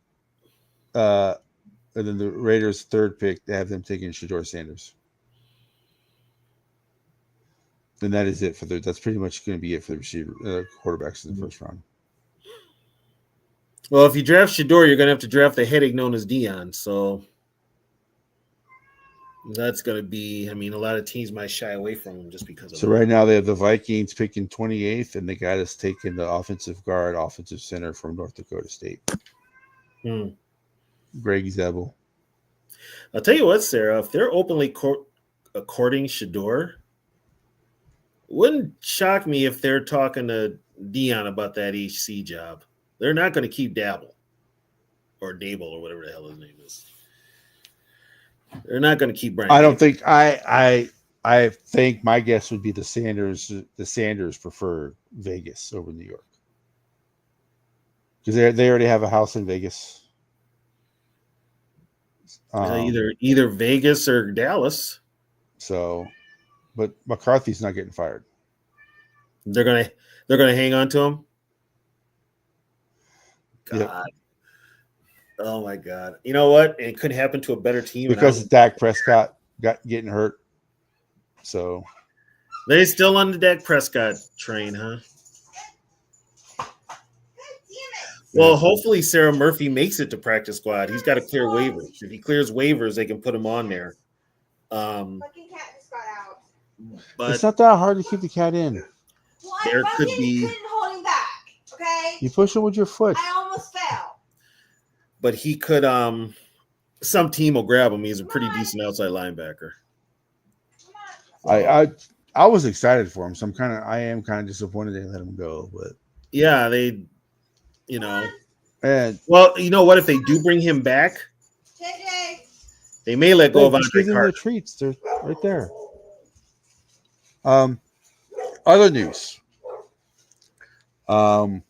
third? and then the Raiders' third pick, they have them taking Shedeur Sanders. And that is it for that's pretty much going to be it for the receiver quarterbacks in the first round. Well, if you draft Shador, you're going to have to draft the headache known as Dion. So that's going to be, I mean, a lot of teams might shy away from him just because of So that. right now they have the Vikings picking 28th, and they got us taking the offensive guard, offensive center from North Dakota State. Greg Zebel. I'll tell you what, Sarah, if they're openly courting Shador, wouldn't shock me if they're talking to Dion about that HC job. They're not going to keep Dabble or Dable or whatever the hell his name is. They're not going to keep Brian. I don't think I think my guess would be the Sanders. The Sanders prefer Vegas over New York because they already have a house in Vegas. Either Vegas or Dallas. So, but McCarthy's not getting fired. They're gonna hang on to him. God. Yep. Oh my God. You know what? It could happen to a better team because Dak Prescott getting hurt. So they still on the Dak Prescott train, huh? Well, hopefully Sarah Murphy makes it to practice squad. He's got to clear waivers. If he clears waivers, they can put him on there. Fucking cat just got out. But it's not that hard to keep the cat in. Well, there I could fucking be. couldn't hold him back. Okay. You push it with your foot. I almost fell. But he could. Some team will grab him. He's a pretty decent outside linebacker. I was excited for him, so I am kind of disappointed they let him go. But yeah, they. You know, and well, you know what? If they do bring him back, JJ. they may let go of just give Andre them the Carter. treats. They're right there. Other news. So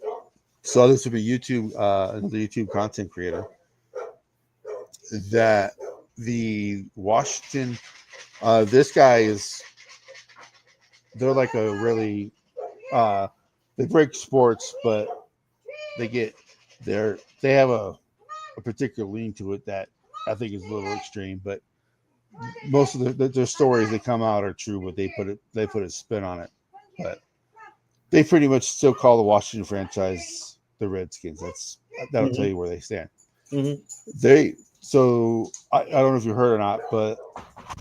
this would be YouTube, another YouTube content creator. That the Washington, this guy is. They're like a really, they break sports, but they have a particular lean to it that I think is a little extreme, but most of their stories that come out are true, but they put a spin on it. But they pretty much still call the Washington franchise the Redskins. That'll tell you where they stand. Mm-hmm. So I don't know if you heard or not, but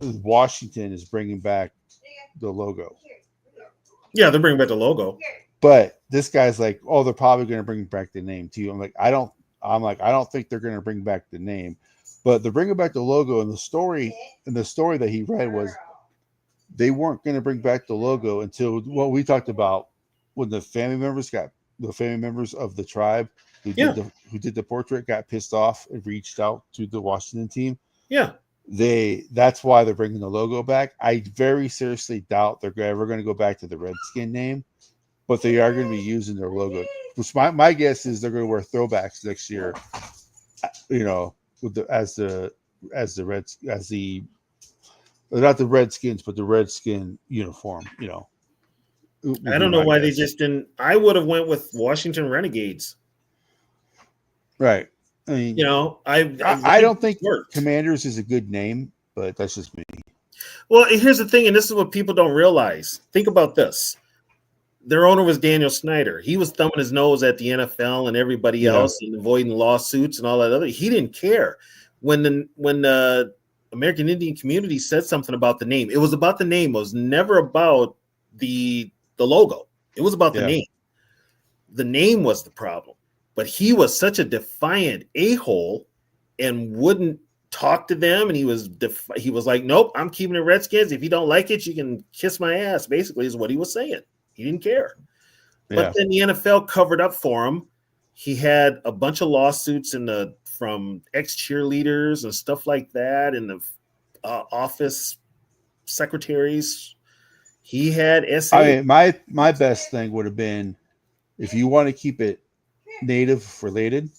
Washington is bringing back the logo. Yeah, they're bringing back the logo. But this guy's like, oh, they're probably going to bring back the name too. I'm like, I don't think they're going to bring back the name, but they're bringing back the logo. And the story that he read was they weren't going to bring back the logo until what we talked about when the family members of the tribe who did the portrait got pissed off and reached out to the Washington team. Yeah. That's why they're bringing the logo back. I very seriously doubt they're ever going to go back to the Redskin name, but they are going to be using their logo. Which my guess is they're going to wear throwbacks next year. You know, not the Redskins, but the Redskin uniform. You know, I don't know why they just didn't. I would have went with Washington Renegades. Right. I mean, you know, I don't think Commanders is a good name, but that's just me. Well, here's the thing, and this is what people don't realize. Think about this. Their owner was Daniel Snyder. He was thumbing his nose at the NFL and everybody else and avoiding lawsuits and all that other. He didn't care. When the American Indian community said something about the name, it was about the name. It was never about the logo. It was about the name. The name was the problem. But he was such a defiant a-hole and wouldn't talk to them. And he was like, nope, I'm keeping the Redskins. If you don't like it, you can kiss my ass, basically, is what he was saying. He didn't care. Yeah. But then the NFL covered up for him. He had a bunch of lawsuits from ex-cheerleaders and stuff like that, and the office secretaries. He had SA. I mean, my best thing would have been, if you want to keep it native related,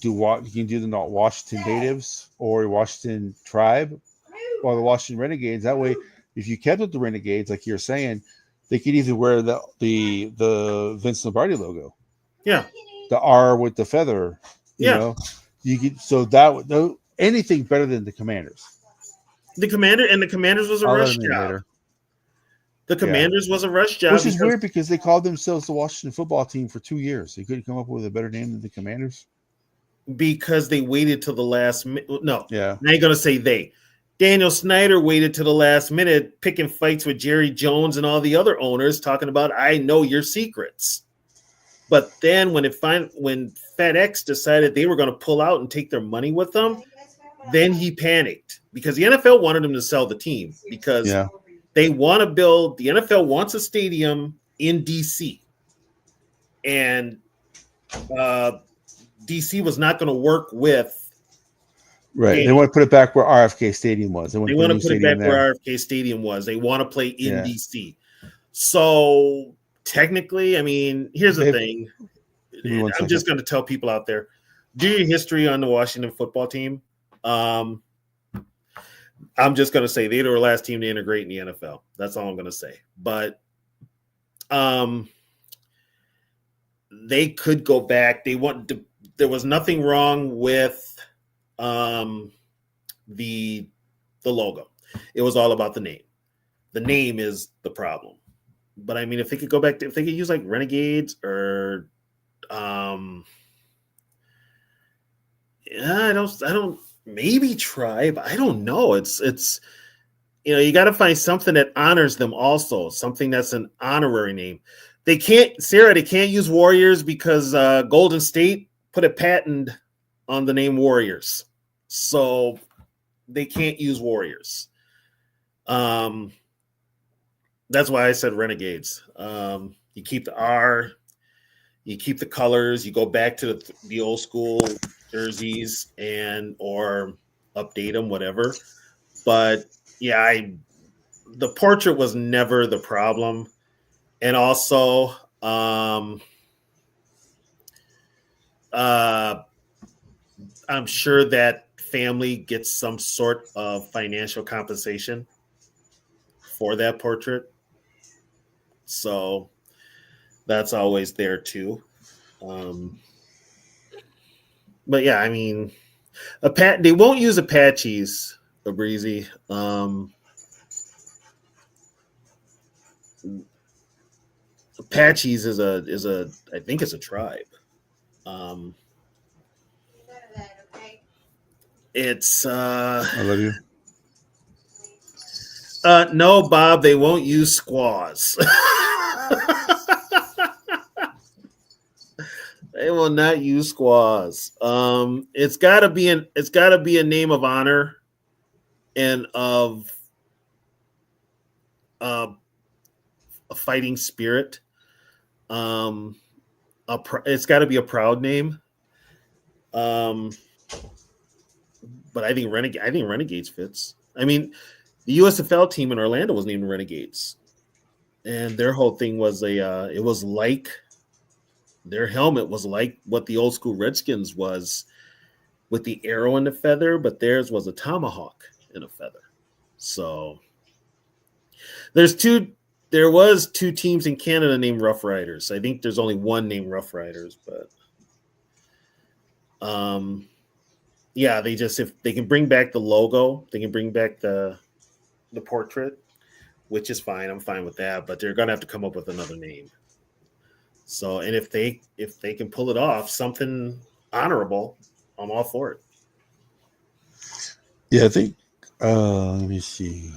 you can do the Washington Natives or Washington Tribe or the Washington Renegades. That way, if you kept it the Renegades, like you're saying, they could either wear the Vince Lombardi logo, the R with the feather, you know, you could. So that anything better than the Commanders. The Commanders was a rush job. The Commanders was a rush job. Which is weird because they called themselves the Washington football team for 2 years. They couldn't come up with a better name than the Commanders. Because they waited till the last minute. No, Yeah. I ain't gonna say they. Daniel Snyder waited to the last minute, picking fights with Jerry Jones and all the other owners, talking about I know your secrets. But then when FedEx decided they were going to pull out and take their money with them, then he panicked because the NFL wanted him to sell the team because they want to build. The NFL wants a stadium in DC, and DC was not going to work with. Right. They want to put it back where RFK Stadium was. They want to put it back where RFK Stadium was. They want to play in DC. So technically, I mean, here's the thing. I'm just going to tell people out there, do your history on the Washington football team. I'm just going to say they were the last team to integrate in the NFL. That's all I'm going to say. But they could go back. There was nothing wrong with the logo. It was all about the name. The name is the problem. But I mean, if they could go back to, if they could use like Renegades or I don't maybe Tribe. I don't know. It's you got to find something that honors them also, something that's an honorary name. They can't use Warriors because Golden State put a patent on the name Warriors. So they can't use Warriors. That's why I said Renegades. You keep the R, you keep the colors, you go back to the old school jerseys or update them, whatever. But yeah, the portrait was never the problem. And also, I'm sure that family gets some sort of financial compensation for that portrait. So that's always there too. But yeah, I mean, they won't use Apaches, Breezy. Apaches is a I think it's a tribe. It's I love you. No, Bob, they won't use squaws. They will not use squaws. It's gotta be a name of honor and of a fighting spirit. It's got to be a proud name. But I think Renegades fits. I mean, the USFL team in Orlando was named Renegades, and their whole thing was it was like their helmet was like what the old school Redskins was, with the arrow and the feather, but theirs was a tomahawk and a feather. So there was two teams in Canada named Rough Riders. I think there's only one named Rough Riders, but yeah, if they can bring back the logo, they can bring back the portrait, which is fine. I'm fine with that, but they're gonna have to come up with another name. So, and if they can pull it off, something honorable, I'm all for it. Yeah, I think. Let me see.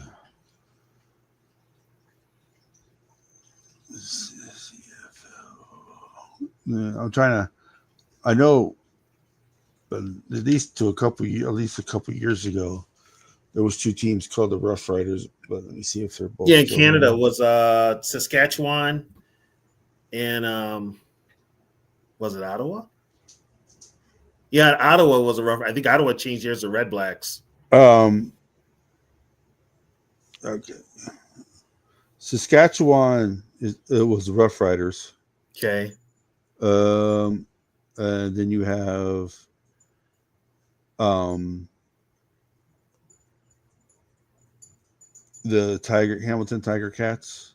I'm trying to. I know, at least a couple years ago, there was two teams called the Rough Riders. But let me see if they're both. Yeah, in Canada there. Was Saskatchewan, and was it Ottawa? Yeah, Ottawa was a rough. I think Ottawa changed theirs to Red Blacks. Okay. Saskatchewan it was the Rough Riders. Okay. And then you have the Hamilton Tiger Cats.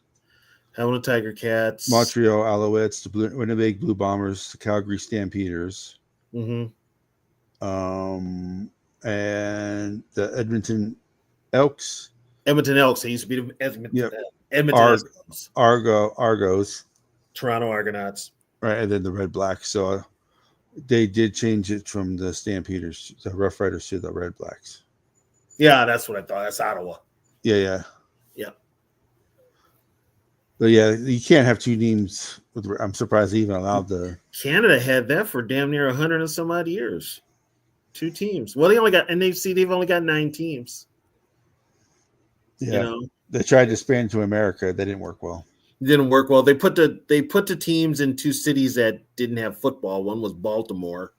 Hamilton Tiger Cats. Montreal Alouettes, the Winnipeg Blue Bombers, the Calgary Stampeders. Mm-hmm. And the Edmonton Elks. Edmonton Elks. They used to be the Edmonton. Yep. Edmonton Eskimos, Argos, Toronto Argonauts. right, and then the Red Blacks. So they did change it from the Stampeders, the Rough Riders, to the Red Blacks. Yeah, that's what I thought. That's Ottawa. Yeah. Yeah. But yeah, you can't have two teams. I'm surprised they even allowed the. Canada had that for damn near 100 and some odd years. Two teams. Well, they only got, and they've only got 9 teams. Yeah, You know, they tried to expand to America. That didn't work well. didn't work well. They put the teams in 2 cities that didn't have football. One was Baltimore,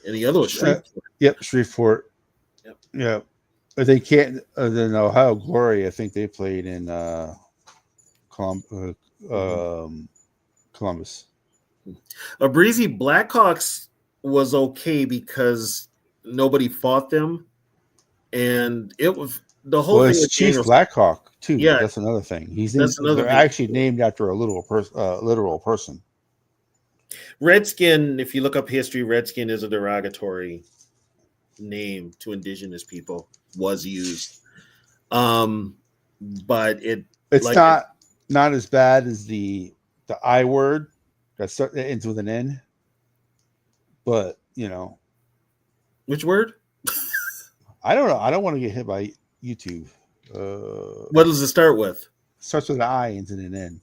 and the other was Shreveport. Yep, Shreveport. Yep. Yeah, but they can't. Then Ohio Glory, I think they played in Columbus. A breezy Blackhawks was okay because nobody fought them, and it was the whole Well, thing. it's with Chief Daniels- Blackhawk too. Yeah. That's another thing. That's another they're thing. actually named after a literal person. Redskin, if you look up history, Redskin is a derogatory name to indigenous people, was used. But It's like- not as bad as the I word that ends with an N. But which word? I don't know. I don't want to get hit by YouTube. What does it start with? Starts with an I, ends in an N.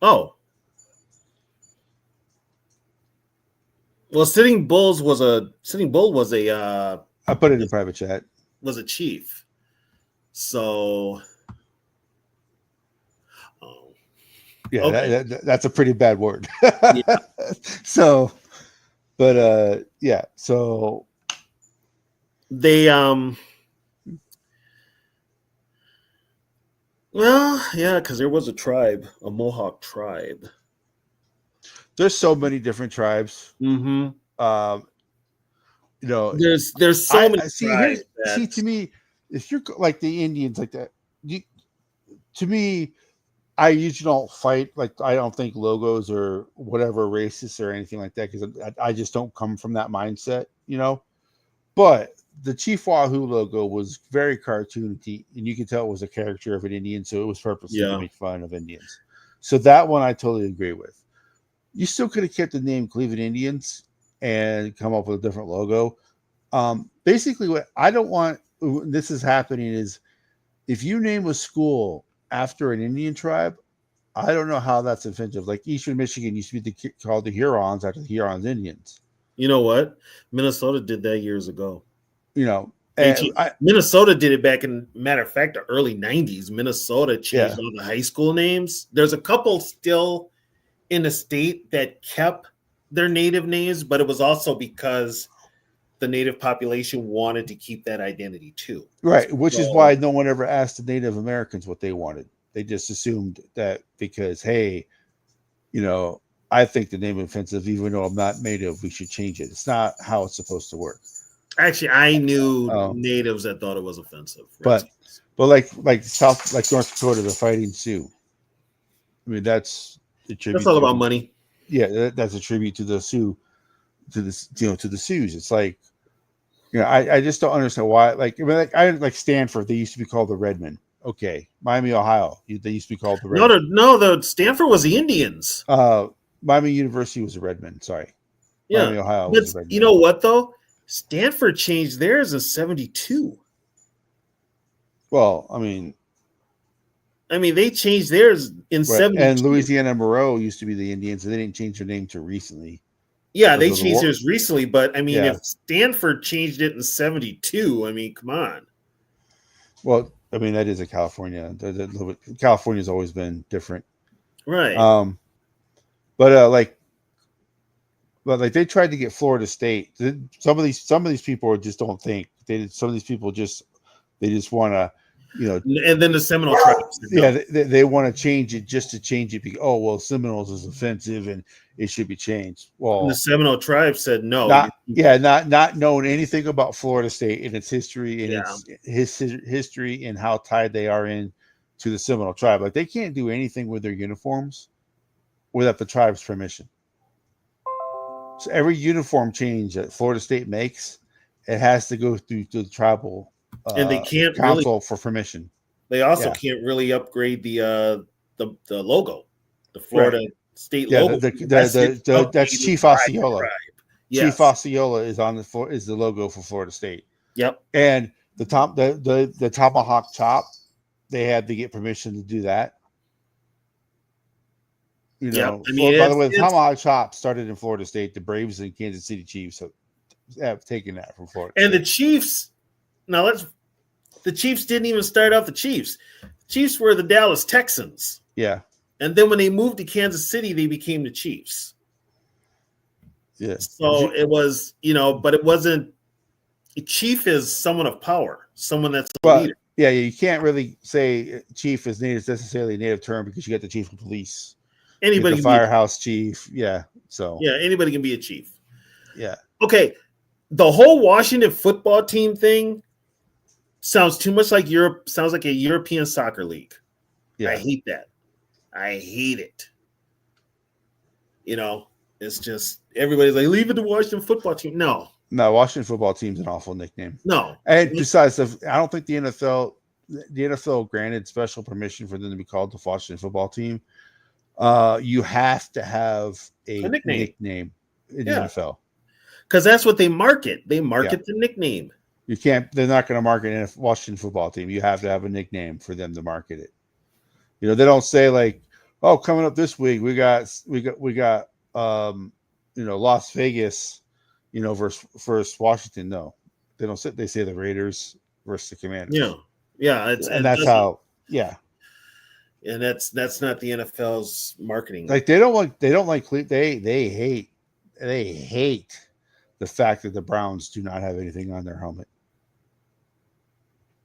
Oh. Well, Sitting Bull was a I put it in private chat. was a chief. So Yeah, Okay. that's a pretty bad word. Yeah. So, but yeah, so they well, yeah, because there was a tribe, a Mohawk tribe. there's so many different tribes. Mm-hmm. There's so many tribes. See, to me, if you're like the Indians like that, to me, I usually don't fight. Like, I don't think logos or whatever racist or anything like that, because I just don't come from that mindset, But the Chief Wahoo logo was very cartoony, and you could tell it was a caricature of an Indian, so it was purposely to make fun of Indians. So that one I totally agree with. You still could have kept the name Cleveland Indians and come up with a different logo. Basically, what I don't want, this is happening, is if you name a school after an Indian tribe, I don't know how that's offensive. Like Eastern Michigan used to be called the Hurons after the Hurons Indians. You know what? Minnesota did that years ago. And Minnesota did it back in, matter of fact, the early 90s. Minnesota changed all the high school names. There's a couple still in the state that kept their native names, but it was also because the native population wanted to keep that identity too. Right, which is why no one ever asked the Native Americans what they wanted. They just assumed that because, hey, I think the name is offensive, even though I'm not native, we should change it. It's not how it's supposed to work. Actually, I knew natives that thought it was offensive. But like North Dakota, the Fighting Sioux. I mean, that's a tribute. That's all about money. Yeah, that's a tribute to the Sioux, to the Sioux. It's like, I just don't understand why. I like Stanford. They used to be called the Redmen. Okay, Miami, Ohio. They used to be called the Redmen. No, the Stanford was the Indians. Miami University was the Redmen. Sorry. Yeah, Miami, Ohio was the Redmen. You know what though? Stanford changed theirs in 72. Well, I mean, they changed theirs in 72. And Louisiana Monroe used to be the Indians, and they didn't change their name till recently. Yeah, they changed theirs recently, but Yeah. if Stanford changed it in 72, come on. Well, that is a California. California's always been different. Right. But they tried to get Florida State. Some of these people just don't think. Some of these people they just want to, And then the Seminole tribes. they want to change it just to change it. Because, Seminoles is offensive and it should be changed. Well, And the Seminole tribe said no. Not knowing anything about Florida State and its history and its history and how tied they are in to the Seminole tribe. Like, they can't do anything with their uniforms without the tribe's permission. So every uniform change that Florida State makes, it has to go through the tribal and they can't council for permission. They also Yeah. can't really upgrade the logo, the Florida State Yeah, logo. That's that's Chief Osceola. Chief Yes. Osceola is is the logo for Florida State. Yep. And the tomahawk chop, they had to get permission to do that. You Yep. know, I mean, by the way, the tomahawk chop started in Florida State. The Braves and Kansas City Chiefs have taken that from Florida and State. the Chiefs. Now the Chiefs didn't even start off the Chiefs. Chiefs were the Dallas Texans. Yeah. And then when they moved to Kansas City, they became the Chiefs. Yeah. So it was, but it wasn't. A chief is someone of power, someone that's a leader. Yeah, you can't really say chief is necessarily a native term because you got the chief of police. Anybody, the firehouse chief. Yeah. So anybody can be a chief. Yeah. Okay. The whole Washington football team thing sounds too much like Europe. Sounds like a European soccer league. Yeah. I hate that. I hate it. It's just everybody's like, leave it to Washington football team. No, Washington football team's an awful nickname. No, and besides, I don't think the NFL granted special permission for them to be called the Washington football team. You have to have a nickname in the NFL because that's what they market. They market the nickname. You can't. They're not going to market a Washington football team. You have to have a nickname for them to market it. They don't say like, "Oh, coming up this week, we got Las Vegas, versus Washington." No, they don't say. They say the Raiders versus the Commanders. Yeah, and that's how. Yeah, and that's not the NFL's marketing. Like they hate the fact that the Browns do not have anything on their helmet.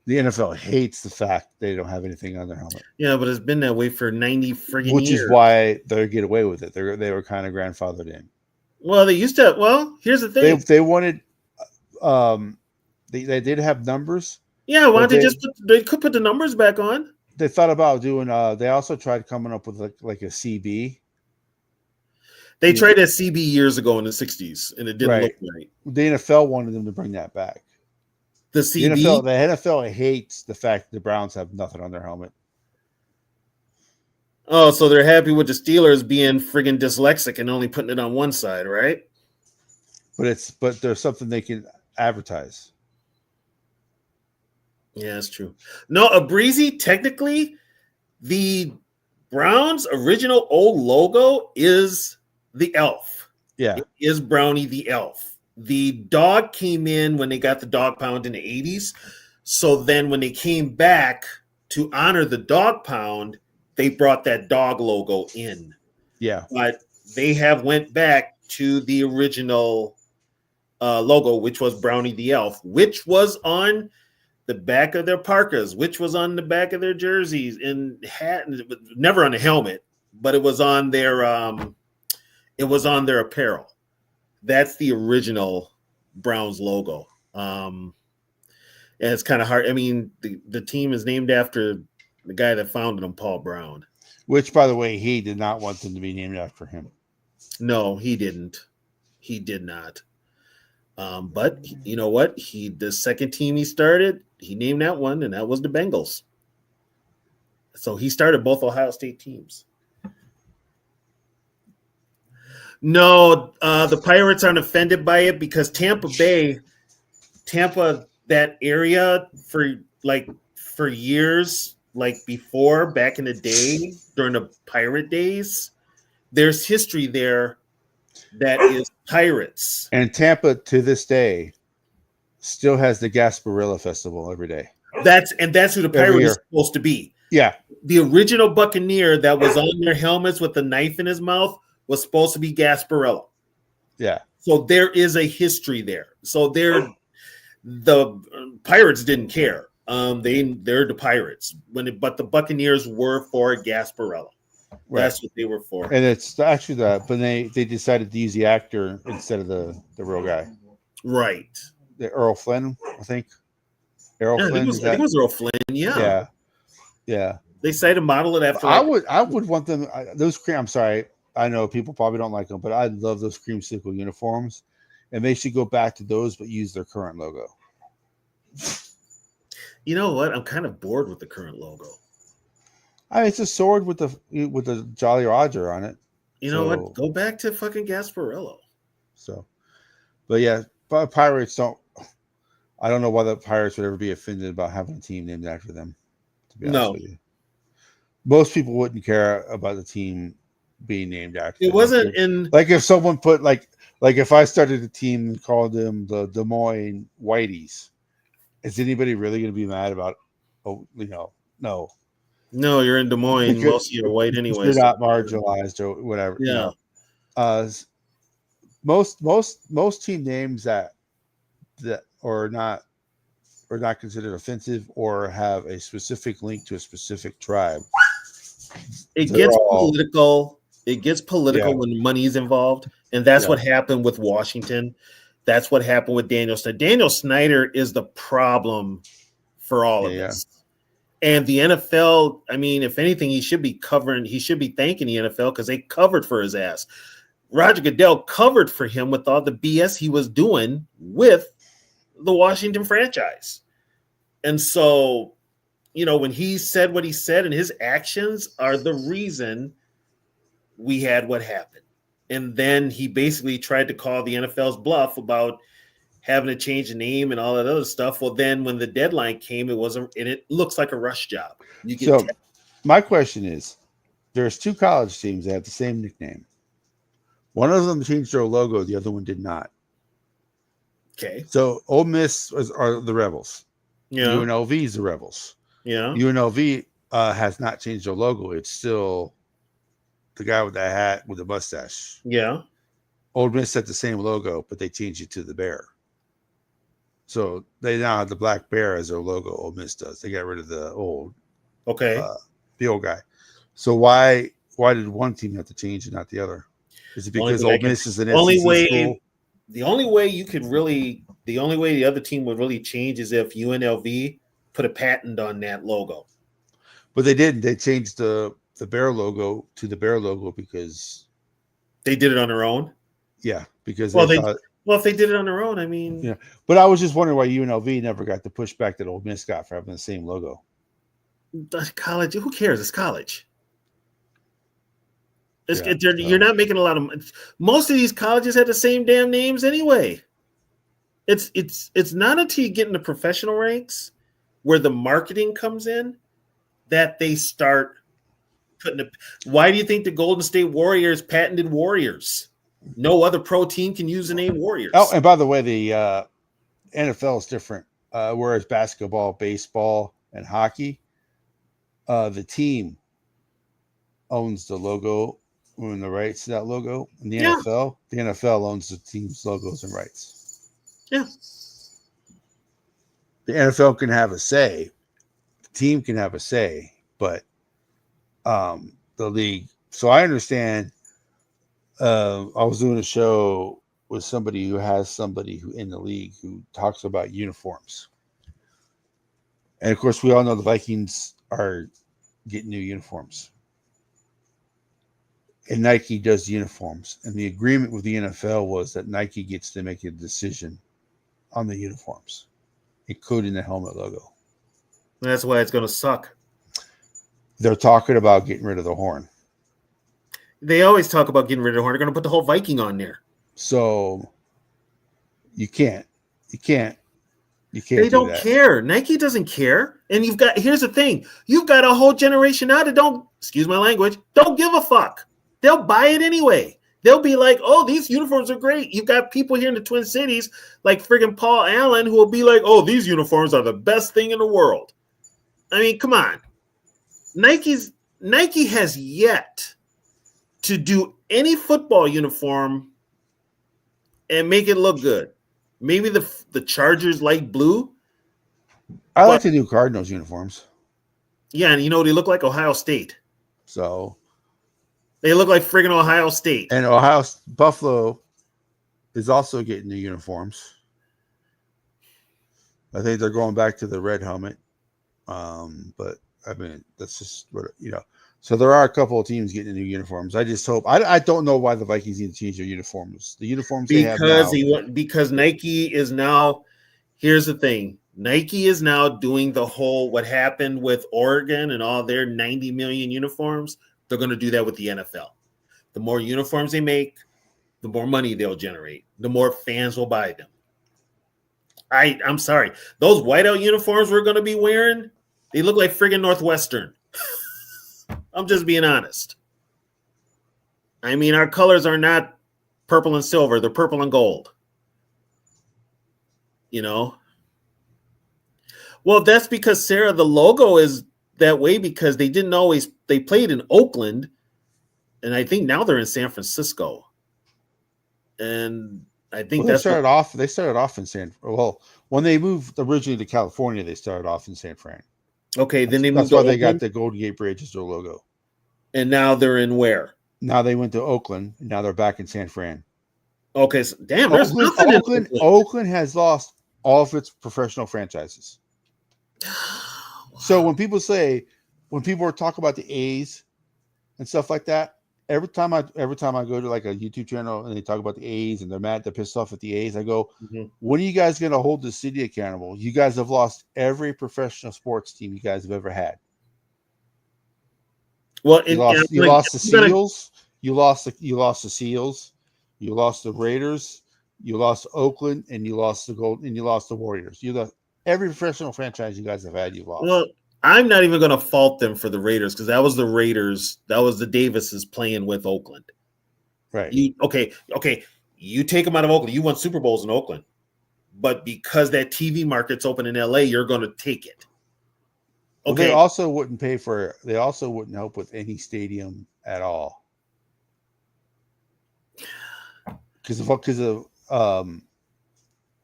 The NFL hates the fact they don't have anything on their helmet. Yeah, but it's been that way for 90 friggin' years. Which is why they get away with it. They were kind of grandfathered in. Well, they used to. Well, here's the thing. They wanted. They did have numbers. Yeah, why don't they could put the numbers back on? They thought about doing. They also tried coming up with like a CB. They tried that CB years ago in the 60s, and it didn't look right. The NFL wanted them to bring that back. The CB? The NFL hates the fact the Browns have nothing on their helmet. Oh, so they're happy with the Steelers being friggin' dyslexic and only putting it on one side, right? But there's something they can advertise. Yeah, that's true. No, a breezy, technically, the Browns' original old logo is the elf. Yeah. It is Brownie the elf. The dog came in when they got the dog pound in the 80s. So then when they came back to honor the dog pound, they brought that dog logo in. Yeah. But they have went back to the original logo, which was Brownie the elf, which was on the back of their parkas, which was on the back of their jerseys and hat, never on the helmet, but it was on their apparel. That's the original Browns logo. And it's kind of hard. I mean, the team is named after the guy that founded them, Paul Brown. Which, by the way, he did not want them to be named after him. No, he didn't. He did not. But you know what? The second team he started, he named that one, and that was the Bengals. So he started both Ohio State teams. No, the Pirates aren't offended by it because Tampa, that area for years, like before, back in the day, during the Pirate days, there's history there that is Pirates. And Tampa, to this day, still has the Gasparilla Festival every day. That's who the Pirate is supposed to be. Yeah. The original Buccaneer that was on their helmets with the knife in his mouth was supposed to be Gasparilla. Yeah. So there is a history there. So the Pirates didn't care. They're the Pirates. But the Buccaneers were for Gasparilla. Right. That's what they were for. And it's actually but they decided to use the actor instead of the real guy. Right. The Earl Flynn, I think. Flynn. I think it was Earl Flynn, yeah. Yeah. They decided to model it after. I would want them I'm sorry. I know people probably don't like them, but I love those creamsicle uniforms, and they should go back to those, but use their current logo. You know what? I'm kind of bored with the current logo. I mean, it's a sword with the Jolly Roger on it. You know what? Go back to fucking Gasparilla. So, but yeah, Pirates don't. I don't know why the Pirates would ever be offended about having a team named after them. To be honest with you, most people wouldn't care about the team being named after. It wasn't in like if someone put like if I started a team and called them the Des Moines Whiteys, is anybody really going to be mad about? Oh, no. No, you're in Des Moines. Because Most of you are white anyway. You're not marginalized or whatever. Yeah. Most team names that are not considered offensive or have a specific link to a specific tribe. It gets political. It gets political when money is involved, and that's what happened with Washington. That's what happened with Daniel Snyder. Daniel Snyder is the problem for all of this. And the NFL, I mean, if anything, he should be thanking the NFL because they covered for his ass. Roger Goodell covered for him with all the BS he was doing with the Washington franchise. And so, when he said what he said, and his actions are the reason we had what happened. And then he basically tried to call the NFL's bluff about having to change the name and all that other stuff. Well, then when the deadline came, it looks like a rush job. My question is, there's two college teams that have the same nickname. One of them changed their logo. The other one did not. Okay. So Ole Miss are the Rebels. Yeah. UNLV is the Rebels. Yeah. UNLV has not changed their logo. It's still the guy with the hat with the mustache. Yeah. Ole Miss had the same logo, but they changed it to the bear. So they now have the black bear as their logo. Ole Miss does. They got rid of the old guy. So why did one team have to change and not the other? Is it because Ole Miss is an SEC school? The only way the other team would really change is if UNLV put a patent on that logo. But they didn't. They changed the bear logo to the bear logo because they did it on their own. Yeah, because if they did it on their own, I mean, yeah. But I was just wondering why UNLV never got the pushback that Ole Miss got for having the same logo. College, who cares? It's college. You're not making a lot of money. Most of these colleges have the same damn names anyway. It's not until you get in the professional ranks where the marketing comes in that they start putting it. Why do you think the Golden State Warriors patented Warriors? No other pro team can use the name Warriors. Oh, and by the way, the NFL is different. Whereas basketball, baseball, and hockey, the team owns the logo and the rights to that logo. In the NFL owns the team's logos and rights. Yeah. The NFL can have a say. The team can have a say, but the league. So I understand. I was doing a show with somebody who in the league who talks about uniforms. And of course, we all know the Vikings are getting new uniforms. And Nike does uniforms. And the agreement with the NFL was that Nike gets to make a decision on the uniforms, including the helmet logo. That's why it's going to suck. They're talking about getting rid of the horn. They always talk about getting rid of the horn. They're going to put the whole Viking on there. So you can't. They don't care. Nike doesn't care. And here's the thing. You've got a whole generation now that don't, excuse my language, don't give a fuck. They'll buy it anyway. They'll be like, oh, these uniforms are great. You've got people here in the Twin Cities like friggin' Paul Allen who will be like, oh, these uniforms are the best thing in the world. I mean, come on. Nike has yet to do any football uniform and make it look good. Maybe the Chargers light blue. I like the new Cardinals uniforms. Yeah, and they look like Ohio State. So they look like friggin' Ohio State. And Buffalo is also getting new uniforms. I think they're going back to the red helmet. But I mean, that's just what So there are a couple of teams getting new uniforms. I just hope. I don't know why the Vikings need to change their uniforms. The uniforms they have now. Because Nike is now. Here's the thing: Nike is now doing the whole what happened with Oregon and all their 90 million uniforms. They're going to do that with the NFL. The more uniforms they make, the more money they'll generate. The more fans will buy them. I'm sorry. Those whiteout uniforms we're going to be wearing, they look like friggin' Northwestern. I'm just being honest. I mean, our colors are not purple and silver. They're purple and gold. You know? Well, that's because, Sarah, the logo is that way because they played in Oakland, and I think now they're in San Francisco. And I think They started off in when they moved originally to California, they started off in San Fran. Okay, then they moved that's why to they got Oakland, the Golden Gate Bridge as their logo. and now they're in where? Now they went to Oakland, and now they're back in San Fran. Okay, so, damn, there's nothing in Oakland. Oakland has lost all of its professional franchises. So when people are talking about the A's and stuff like that, every time I go to like a YouTube channel and they talk about the A's and they're pissed off at the A's, I go, when are you guys going to hold the city accountable? You guys have lost every professional sports team you guys have ever had. Well, you lost the Seals, you lost the Seals, you lost the Raiders, you lost Oakland, and you lost the Warriors. You lost every professional franchise you guys have had. You lost. Well, I'm not even going to fault them for the Raiders because that was the Raiders. That was the Davises playing with Oakland. Right. Okay. You take them out of Oakland. You won Super Bowls in Oakland. But because that TV market's open in LA, you're going to take it. Okay. Well, they also wouldn't help with any stadium at all. Because of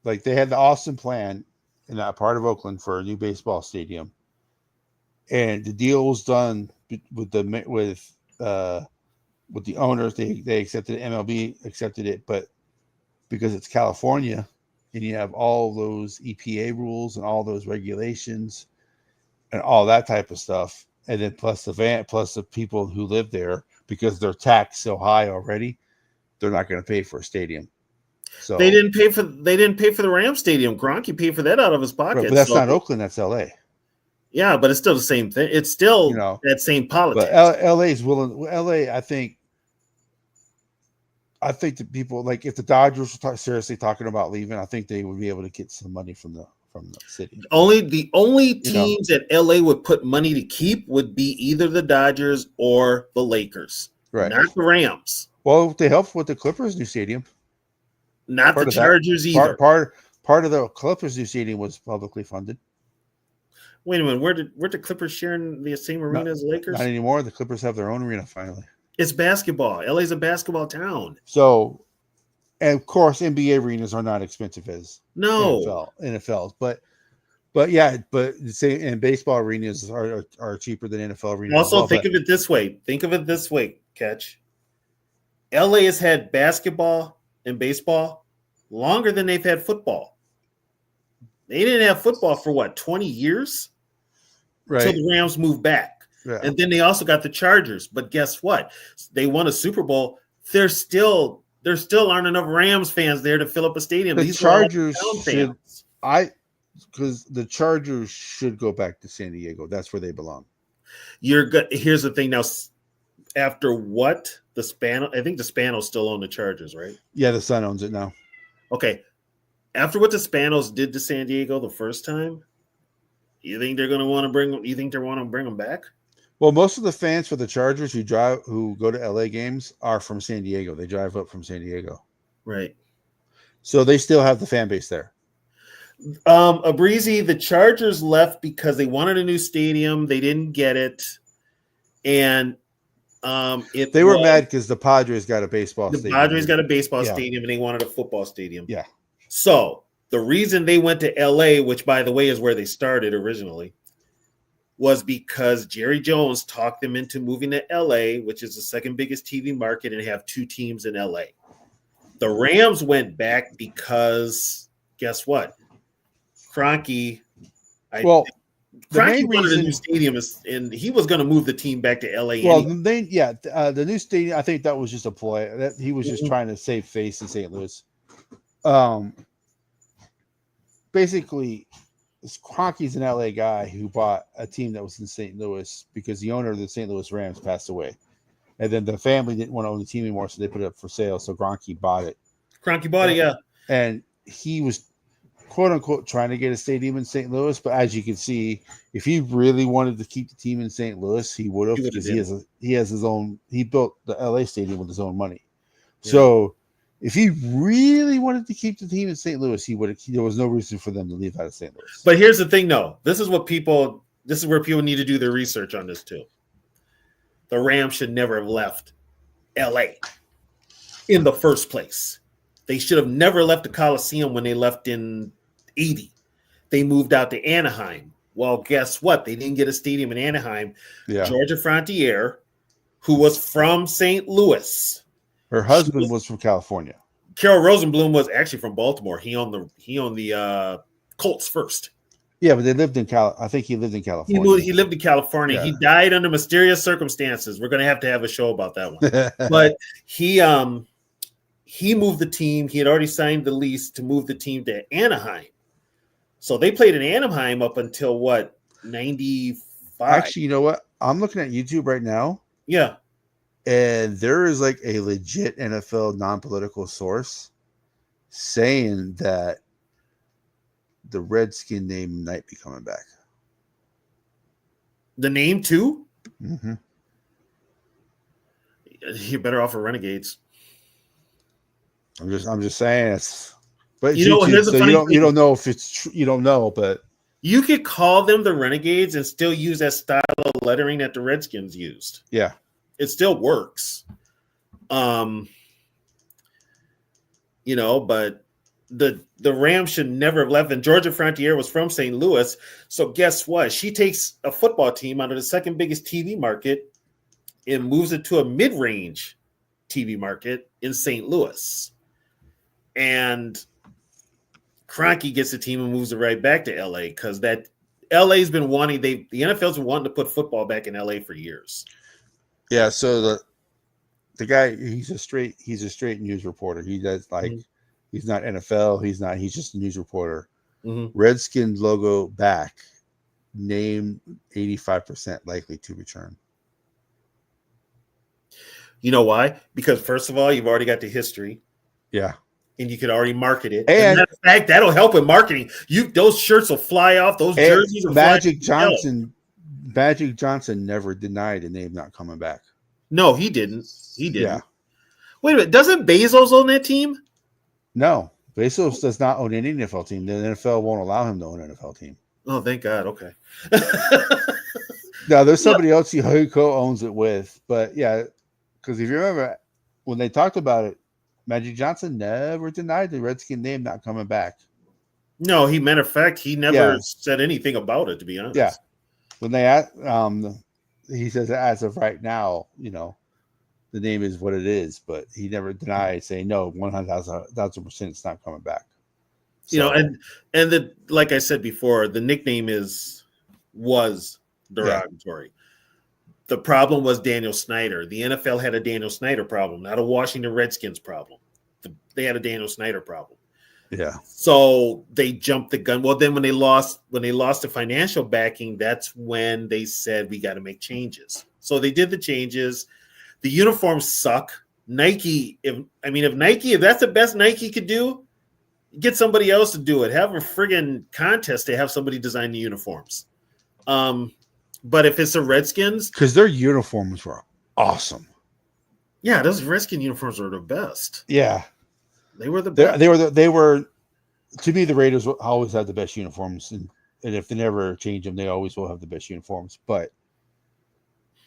like they had the Austin plan in that part of Oakland for a new baseball stadium. And the deal was done with the owners. They accepted it. MLB accepted it, but because it's California and you have all those EPA rules and all those regulations and all that type of stuff, and then plus the people who live there, because they're taxed so high already, they're not going to pay for a stadium. So they didn't pay for the Rams stadium. Kroenke paid for that out of his pocket. Right, but that's not Oakland. That's LA. Yeah, but it's still the same thing. It's still that same politics. But LA is willing. LA, I think the people, like if the Dodgers were seriously talking about leaving, I think they would be able to get some money from the city. The only teams that LA would put money to keep would be either the Dodgers or the Lakers, right? Not the Rams. Well, they helped with the Clippers' new stadium. Not the Chargers either. Part of the Clippers' new stadium was publicly funded. Wait a minute, weren't the Clippers sharing the same arena as the Lakers? Not anymore. The Clippers have their own arena finally. It's basketball. LA's a basketball town. So, and of course, NBA arenas are not expensive as NFL. But say, and baseball arenas are cheaper than NFL arenas. Also, think of it this way. Catch. LA has had basketball and baseball longer than they've had football. They didn't have football for 20 years? Right. Until the Rams moved back. Yeah. And then they also got the Chargers. But guess what? They won a Super Bowl. There still aren't enough Rams fans there to fill up a stadium. The Chargers because the Chargers should go back to San Diego. That's where they belong. Here's the thing now. After what? I think the Spanos still own the Chargers, right? Yeah, the son owns it now. Okay. After what the Spanos did to San Diego the first time, you think they're going to want to bring them? You think they want to bring them back? Well, most of the fans for the Chargers who go to LA games are from San Diego. They drive up from San Diego, right? So they still have the fan base there. Abrizi, the Chargers left because they wanted a new stadium. They didn't get it, and they were mad because the Padres got a baseball stadium. The Padres got a baseball stadium, and they wanted a football stadium. Yeah. So the reason they went to LA, which by the way is where they started originally, was because Jerry Jones talked them into moving to LA, which is the second biggest TV market, and have two teams in LA. The Rams went back because guess what? Kroenke wanted a new stadium, and he was going to move the team back to LA. Well, the new stadium. I think that was just a ploy. That he was just trying to save face in St. Louis. Basically, Cronky's an LA guy who bought a team that was in St. Louis because the owner of the St. Louis Rams passed away. And then the family didn't want to own the team anymore, so they put it up for sale. So Gronky bought it. Cronky bought it, yeah. And he was, quote unquote, trying to get a stadium in St. Louis. But as you can see, if he really wanted to keep the team in St. Louis, he would have, because he has his own. He built the LA stadium with his own money. Yeah. So if he really wanted to keep the team in St. Louis, he would. There was no reason for them to leave out of St. Louis. But here's the thing, though. This is where people need to do their research on this too. The Rams should never have left LA in the first place. They should have never left the Coliseum when they left in 80. They moved out to Anaheim. Well, guess what? They didn't get a stadium in Anaheim. Yeah. Georgia Frontier, who was from St. Louis. Her husband was from California. Carol Rosenblum was actually from Baltimore. He owned the Colts first. Yeah, but they lived in I think he lived in California. He lived in California. Yeah. He died under mysterious circumstances. We're going to have a show about that one. But he moved the team. He had already signed the lease to move the team to Anaheim. So they played in Anaheim up until what, 95? Actually, you know what? I'm looking at YouTube right now. Yeah. And there is like a legit NFL non-political source saying that the Redskin name might be coming back. The name too? Mm-hmm. You're better off for Renegades. I'm just saying it's. But you know, here's the funny thing. You don't know if it's true. You don't know, but you could call them the Renegades and still use that style of lettering that the Redskins used. Yeah, it still works. You know, but the Rams should never have left. And Georgia Frontier was from St. Louis, so guess what? She takes a football team out of the second biggest TV market and moves it to a mid-range TV market in St. Louis. And Kroenke gets the team and moves it right back to LA because that LA's been wanting the NFL's been wanting to put football back in LA for years. Yeah, so the guy he's a straight news reporter. He does he's not NFL, he's just a news reporter. Mm-hmm. Redskins logo back, name 85% likely to return. You know why? Because first of all, you've already got the history. Yeah. And you could already market it. And in fact, that'll help with marketing. Those shirts will fly off. Those jerseys will Magic Johnson never denied the name not coming back. No, he didn't. He didn't. Yeah. Wait a minute. Doesn't Bezos own that team? No. Bezos does not own any NFL team. The NFL won't allow him to own an NFL team. Oh, thank God. Okay. Now, there's somebody else who co-owns it with. But, yeah, because if you remember, when they talked about it, Magic Johnson never denied the Redskin name not coming back. No, matter of fact, he never said anything about it, to be honest. Yeah. When they asked, he says as of right now, you know, the name is what it is, but he never denied saying no, 100,000% it's not coming back. So, you know, and the like I said before, the nickname was derogatory. Yeah. The problem was Daniel Snyder. The NFL had a Daniel Snyder problem, not a Washington Redskins problem. They had a Daniel Snyder problem. Yeah. So they jumped the gun. Well, then when they lost the financial backing, that's when they said we got to make changes. So they did the changes. The uniforms suck. Nike, if that's the best Nike could do, get somebody else to do it. Have a friggin' contest to have somebody design the uniforms. But if it's the Redskins, because their uniforms were awesome. Yeah, those Redskin uniforms were the best. Yeah, they were the best. They were. To me, the Raiders always have the best uniforms, and if they never change them, they always will have the best uniforms. But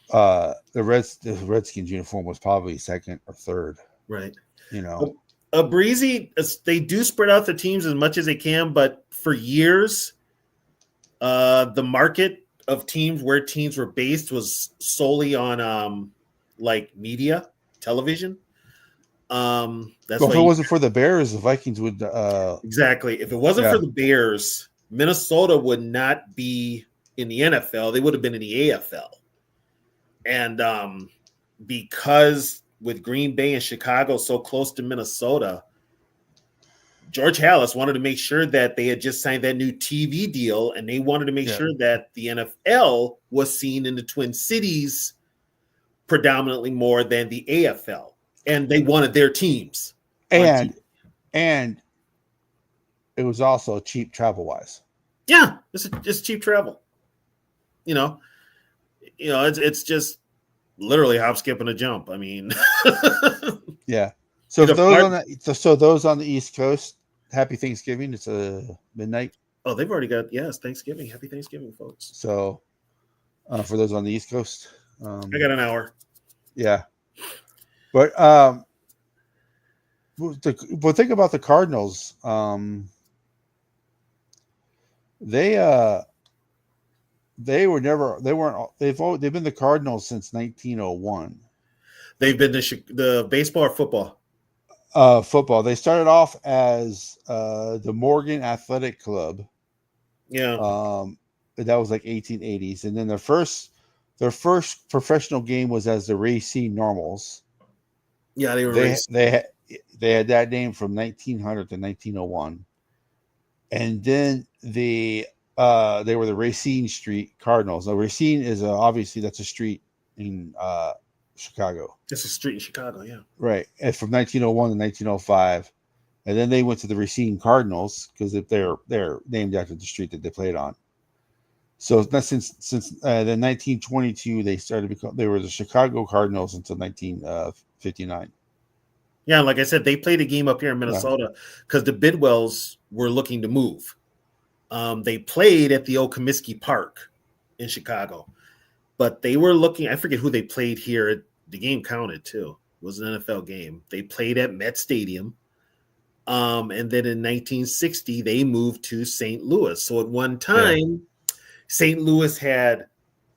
the Redskins uniform was probably second or third. Right. You know, a breezy. They do spread out the teams as much as they can, but for years, the market of teams where teams were based was solely on like media, television. That's if it wasn't for the Bears, the Vikings would exactly. If it wasn't for the Bears, Minnesota would not be in the NFL. They would have been in the AFL. And because with Green Bay and Chicago so close to Minnesota, George Halas wanted to make sure that they had just signed that new TV deal, and they wanted to make sure that the NFL was seen in the Twin Cities predominantly more than the AFL, and they wanted their teams. And it was also cheap travel wise. Yeah, it's cheap travel. It's just literally hop, skip, and a jump. I mean, yeah. So those on the East Coast, happy Thanksgiving. It's midnight. Oh, they've already got Thanksgiving. Happy Thanksgiving, folks. So for those on the East Coast, I got an hour. Yeah, but think about the Cardinals. They've been the Cardinals since 1901. They've been the baseball or football? Football. They started off as the Morgan Athletic Club. Yeah. That was like 1880s, and then their first professional game was as the Racine Normals. Yeah, they were. They had that name from 1900 to 1901, and then they were the Racine Street Cardinals. Now Racine is obviously that's a street in Chicago. It's a street in Chicago, yeah. Right, and from 1901 to 1905, and then they went to the Racine Cardinals because they're named after the street that they played on. So since the 1922, they were the Chicago Cardinals until 1959. Yeah, like I said, they played a game up here in Minnesota because the Bidwells were looking to move. They played at the old Comiskey Park in Chicago, but they were looking. I forget who they played here. The game counted too. It was an NFL game. They played at Met Stadium. And then in 1960, they moved to St. Louis. So at one time, St. Louis had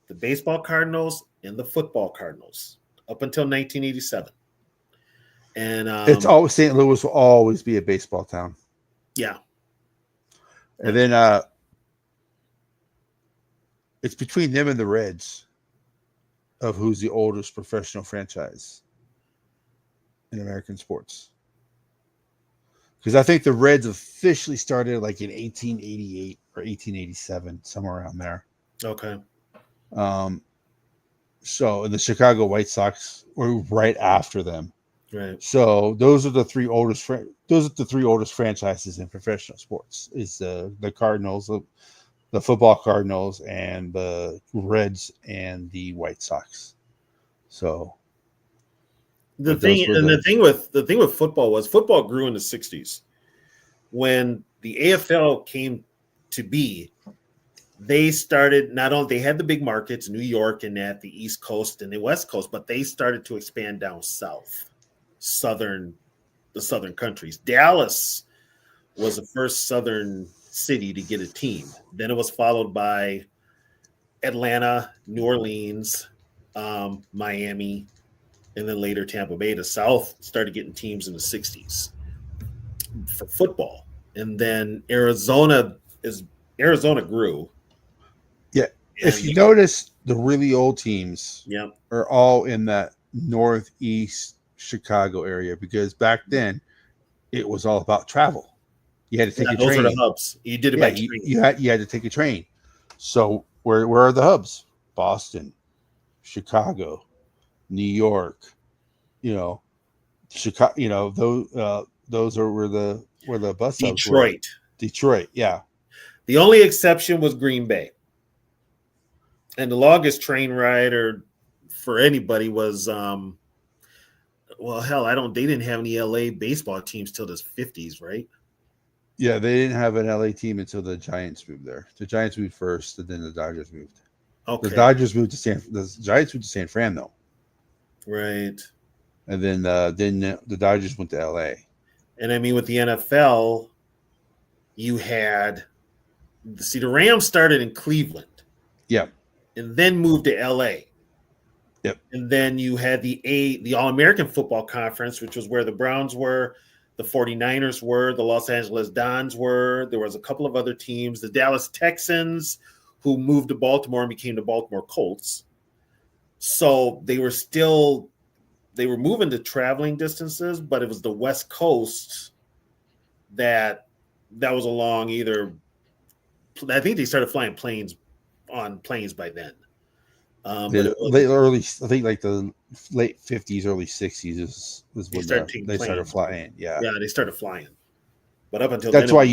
the baseball Cardinals and the football Cardinals up until 1987. And it's always St. Louis will always be a baseball town. Yeah. And then it's between them and the Reds of who's the oldest professional franchise in American sports. Because I think the Reds officially started like in 1888 or 1887, somewhere around there. Okay. So the Chicago White Sox were right after them. Right. So those are the three oldest franchises in professional sports. Is the Cardinals, the football Cardinals, and the Reds and the White Sox. So the thing with football was football grew in the 60s. When the AFL came to be, they started they had the big markets, New York and at the East Coast and the West Coast, but they started to expand down south. The southern countries. Dallas was the first southern city to get a team. Then it was followed by Atlanta, New Orleans, Miami, and then later Tampa Bay. The South started getting teams in the 60s for football. And then Arizona grew. Yeah. If you notice, the really old teams are all in that northeast Chicago area, because back then it was all about travel. You had to take a train. Those are the hubs. You did it by train. You had to take a train. So where are the hubs? Boston, Chicago, New York. Chicago. Those are where the bus hubs were. Detroit. Yeah. The only exception was Green Bay, and the longest train ride for anybody was they didn't have any LA baseball teams till the 50s, right? Yeah, they didn't have an LA team until the Giants moved there. The Giants moved first, and then the Dodgers moved. Okay. The Giants moved to San Fran, though. Right. And then the Dodgers went to LA. And I mean, with the NFL, you had the Rams started in Cleveland. Yep. And then moved to LA. Yep. And then you had the All-American Football Conference, which was where the Browns were, the 49ers were, the Los Angeles Dons were. There was a couple of other teams, the Dallas Texans, who moved to Baltimore and became the Baltimore Colts. So they were moving to traveling distances, but it was the West Coast that was along either. I think they started flying planes by then. But it was, early, I think like the late 50s, early 60s is when they started flying. Yeah, they started flying. But up until that's then, why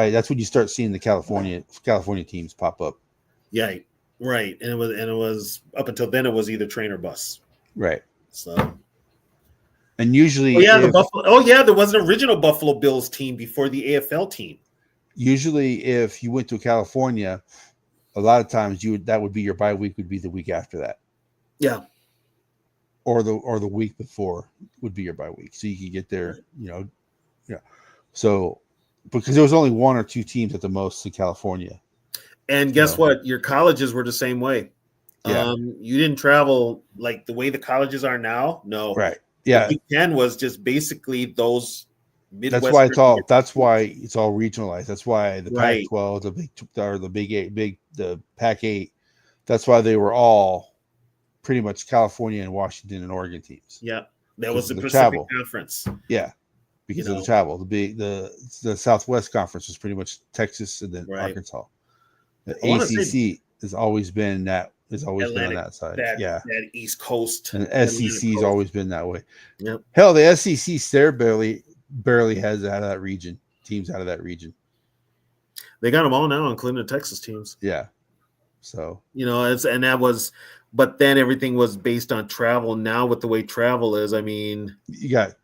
that's when you start seeing the California teams pop up. Yeah, right. And it was up until then it was either train or bus. Right. So. And usually, the Buffalo. Oh yeah, there was an original Buffalo Bills team before the AFL team. Usually, if you went to California, a lot of times that would be your bye week would be the week after that. Yeah. Or the week before would be your bye week, so you could get there. Yeah. So, because there was only one or two teams at the most in California. And guess what? Your colleges were the same way. Yeah. You didn't travel like the way the colleges are now. No. Right. Yeah. The Big Ten was just basically those Midwestern. That's why it's all regionalized. That's why the Pac-12, the Big Eight, the Pac-8. That's why they were all pretty much California and Washington and Oregon teams. Yeah, that was the Pacific Conference. Yeah, because of the travel. The Southwest Conference was pretty much Texas and then Arkansas. The ACC has always been that. Has always been on that side. That East Coast. And the SEC has always been that way. Yep. Hell, the SEC there barely has out of that region. Teams out of that region. They got them all now, including the Texas teams. Yeah. So but then everything was based on travel. Now with the way travel is, I mean, you got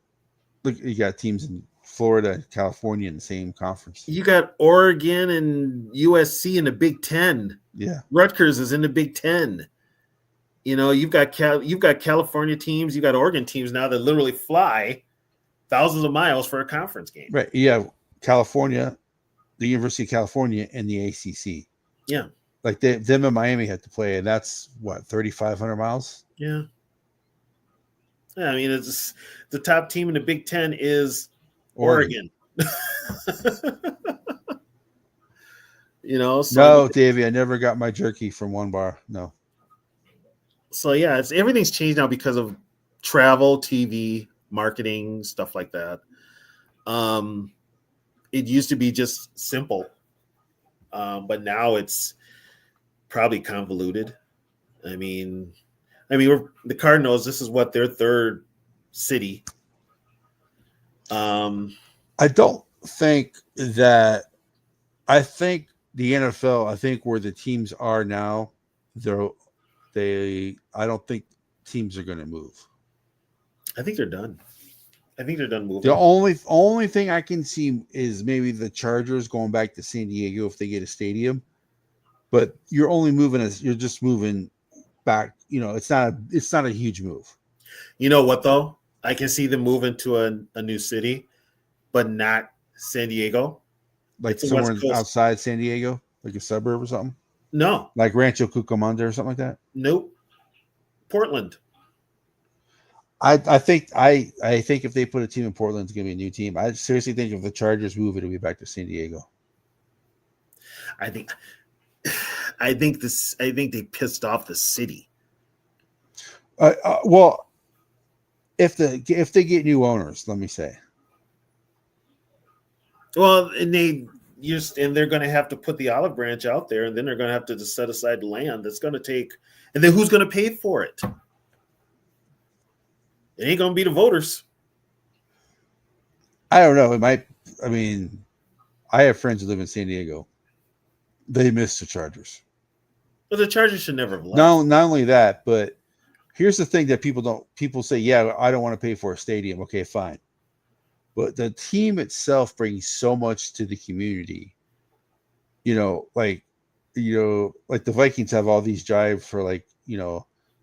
teams in Florida and California in the same conference. You got Oregon and USC in the Big Ten. Yeah. Rutgers is in the Big Ten. You've got California teams, you got Oregon teams now that literally fly thousands of miles for a conference game. Right. Yeah. California, the University of California, and the ACC. Yeah. Like them and Miami had to play, and that's what, 3,500 miles? Yeah. Yeah, I mean, it's the top team in the Big Ten is Oregon. So no, Davey, I never got my jerky from one bar. No. So yeah, everything's changed now because of travel, TV, marketing, stuff like that. It used to be just simple, but now it's probably convoluted. I mean, the Cardinals. This is what their third city. I don't think that. I think the NFL. I think where the teams are now, I don't think teams are going to move. I think they're done. I think they're done moving. The only thing I can see is maybe the Chargers going back to San Diego if they get a stadium. But you're just moving back. It's not a huge move. You know what though? I can see them moving to a new city, but not San Diego. Like somewhere outside San Diego, like a suburb or something. No, like Rancho Cucamonga or something like that. Nope. Portland. I think if they put a team in Portland, it's gonna be a new team. I seriously think if the Chargers move, it'll be back to San Diego. I think they pissed off the city. Well, if they get new owners, let me say. Well, and they're going to have to put the olive branch out there, and then they're going to have to just set aside land. That's going to take, and then who's going to pay for it? It ain't going to be the voters. I don't know. It might. I mean, I have friends who live in San Diego. They miss the Chargers. But the Chargers should never have left. Not only that, but here's the thing that people say, yeah, I don't want to pay for a stadium. Okay, fine. But the team itself brings so much to the community. Like the Vikings have all these drives for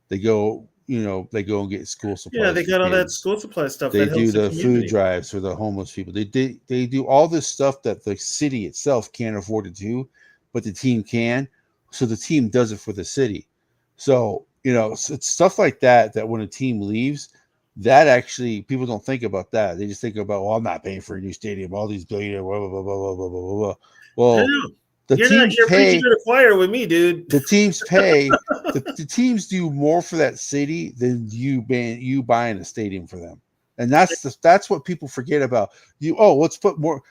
they go and get school supplies. Yeah, they got all that school supply stuff. They do the food drives for the homeless people. They do all this stuff that the city itself can't afford to do, but the team can. So the team does it for the city. So, it's stuff like that when a team leaves, that actually people don't think about that. They just think about, well, I'm not paying for a new stadium, all these billionaires, blah, blah, blah, blah, blah, blah, blah. Well, you're preaching to the choir with me, dude. The teams pay. the teams do more for that city than you buying a stadium for them. And that's what people forget about you. Oh, let's put more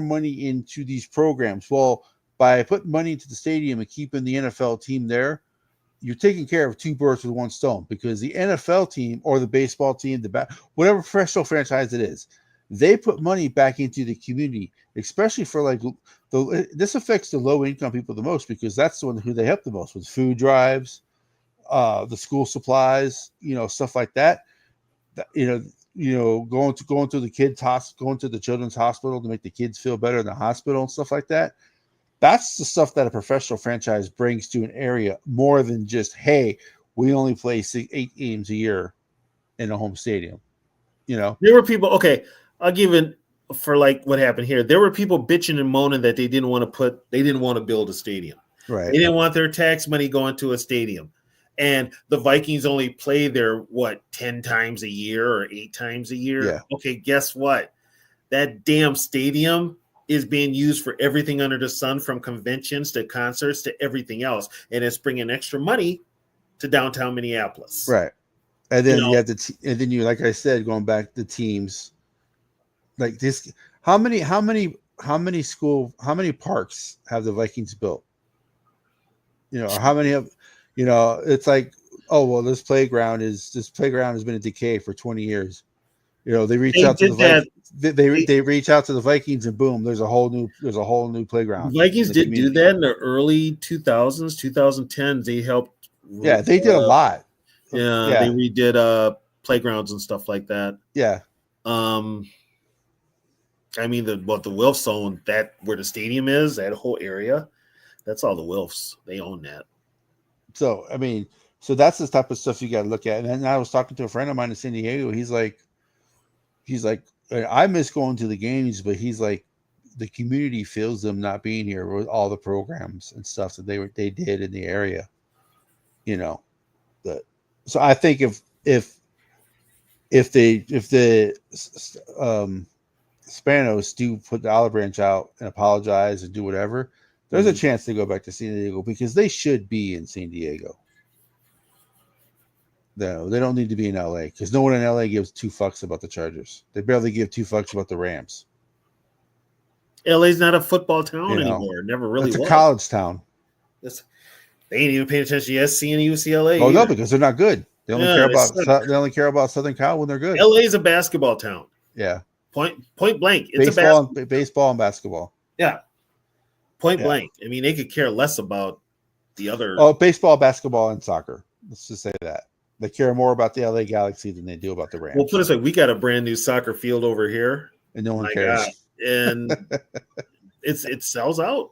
money into these programs. Well, by putting money into the stadium and keeping the NFL team there, you're taking care of two birds with one stone, because the NFL team or the baseball team, whatever professional franchise it is, they put money back into the community, especially for like this affects the low income people the most, because that's the one who they help the most with food drives, the school supplies, stuff like that. Going to the children's hospital to make the kids feel better in the hospital and stuff like that. That's the stuff that a professional franchise brings to an area, more than just, hey, we only play 8 games a year in a home stadium. There were people. Okay, I'll give it for like what happened here. There were people bitching and moaning that they didn't want to build a stadium. Right. They didn't want their tax money going to a stadium. And the Vikings only play there, 10 times a year or 8 times a year? Yeah. Okay, guess what? That damn stadium is being used for everything under the sun, from conventions to concerts to everything else. And it's bringing extra money to downtown Minneapolis. Right. And then you have like I said, going back to teams like this, how many parks have the Vikings built? How many have, it's like, oh, well, this playground has been in decay for 20 years. They reach out to the Vikings. They reach out to the Vikings, and boom, there's a whole new playground. Vikings did do that in the early 2000s, 2010s. They helped. Yeah, they did a lot. Yeah, they redid playgrounds and stuff like that. Yeah. I mean, the Wilfs own that, where the stadium is, that whole area. That's all the Wilfs. They own that. So, I mean, that's the type of stuff you got to look at. And then I was talking to a friend of mine in San Diego. He's like, I miss going to the games, but he's like, the community feels them not being here with all the programs and stuff that they did in the area. So I think if the Spanos do put the olive branch out and apologize and do whatever, there's a chance to go back to San Diego, because they should be in San Diego. No, they don't need to be in LA, because no one in LA gives 2 fucks about the Chargers. They barely give 2 fucks about the Rams. LA's not a football town anymore. Never really was. It's a college town. They ain't even paying attention to SC and UCLA. Oh, no, because they're not good. They only care about Southern Cal when they're good. LA is a basketball town. Yeah. Point blank. It's baseball and basketball. Yeah. Point blank. I mean, they could care less about the other. Oh, baseball, basketball, and soccer. Let's just say that. They care more about the LA Galaxy than they do about the Rams. Well, put it this way, we got a brand new soccer field over here. And no one cares. God. And it sells out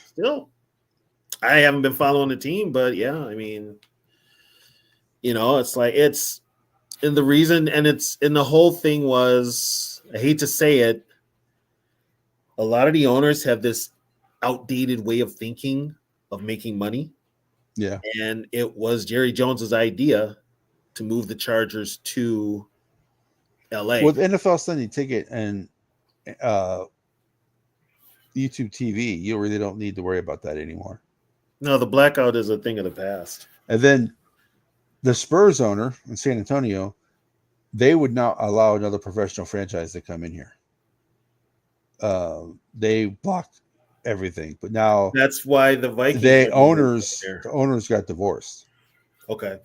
still. I haven't been following the team, but yeah, I mean, it's like and the reason, and the whole thing was, I hate to say it, a lot of the owners have this outdated way of thinking of making money. Yeah. And it was Jerry Jones's idea to move the Chargers to LA. With NFL Sunday Ticket and YouTube TV, you really don't need to worry about that anymore. No, the blackout is a thing of the past. And then the Spurs owner in San Antonio, they would not allow another professional franchise to come in here. They blocked everything, but now that's why the Vikings. The owners got divorced. Okay.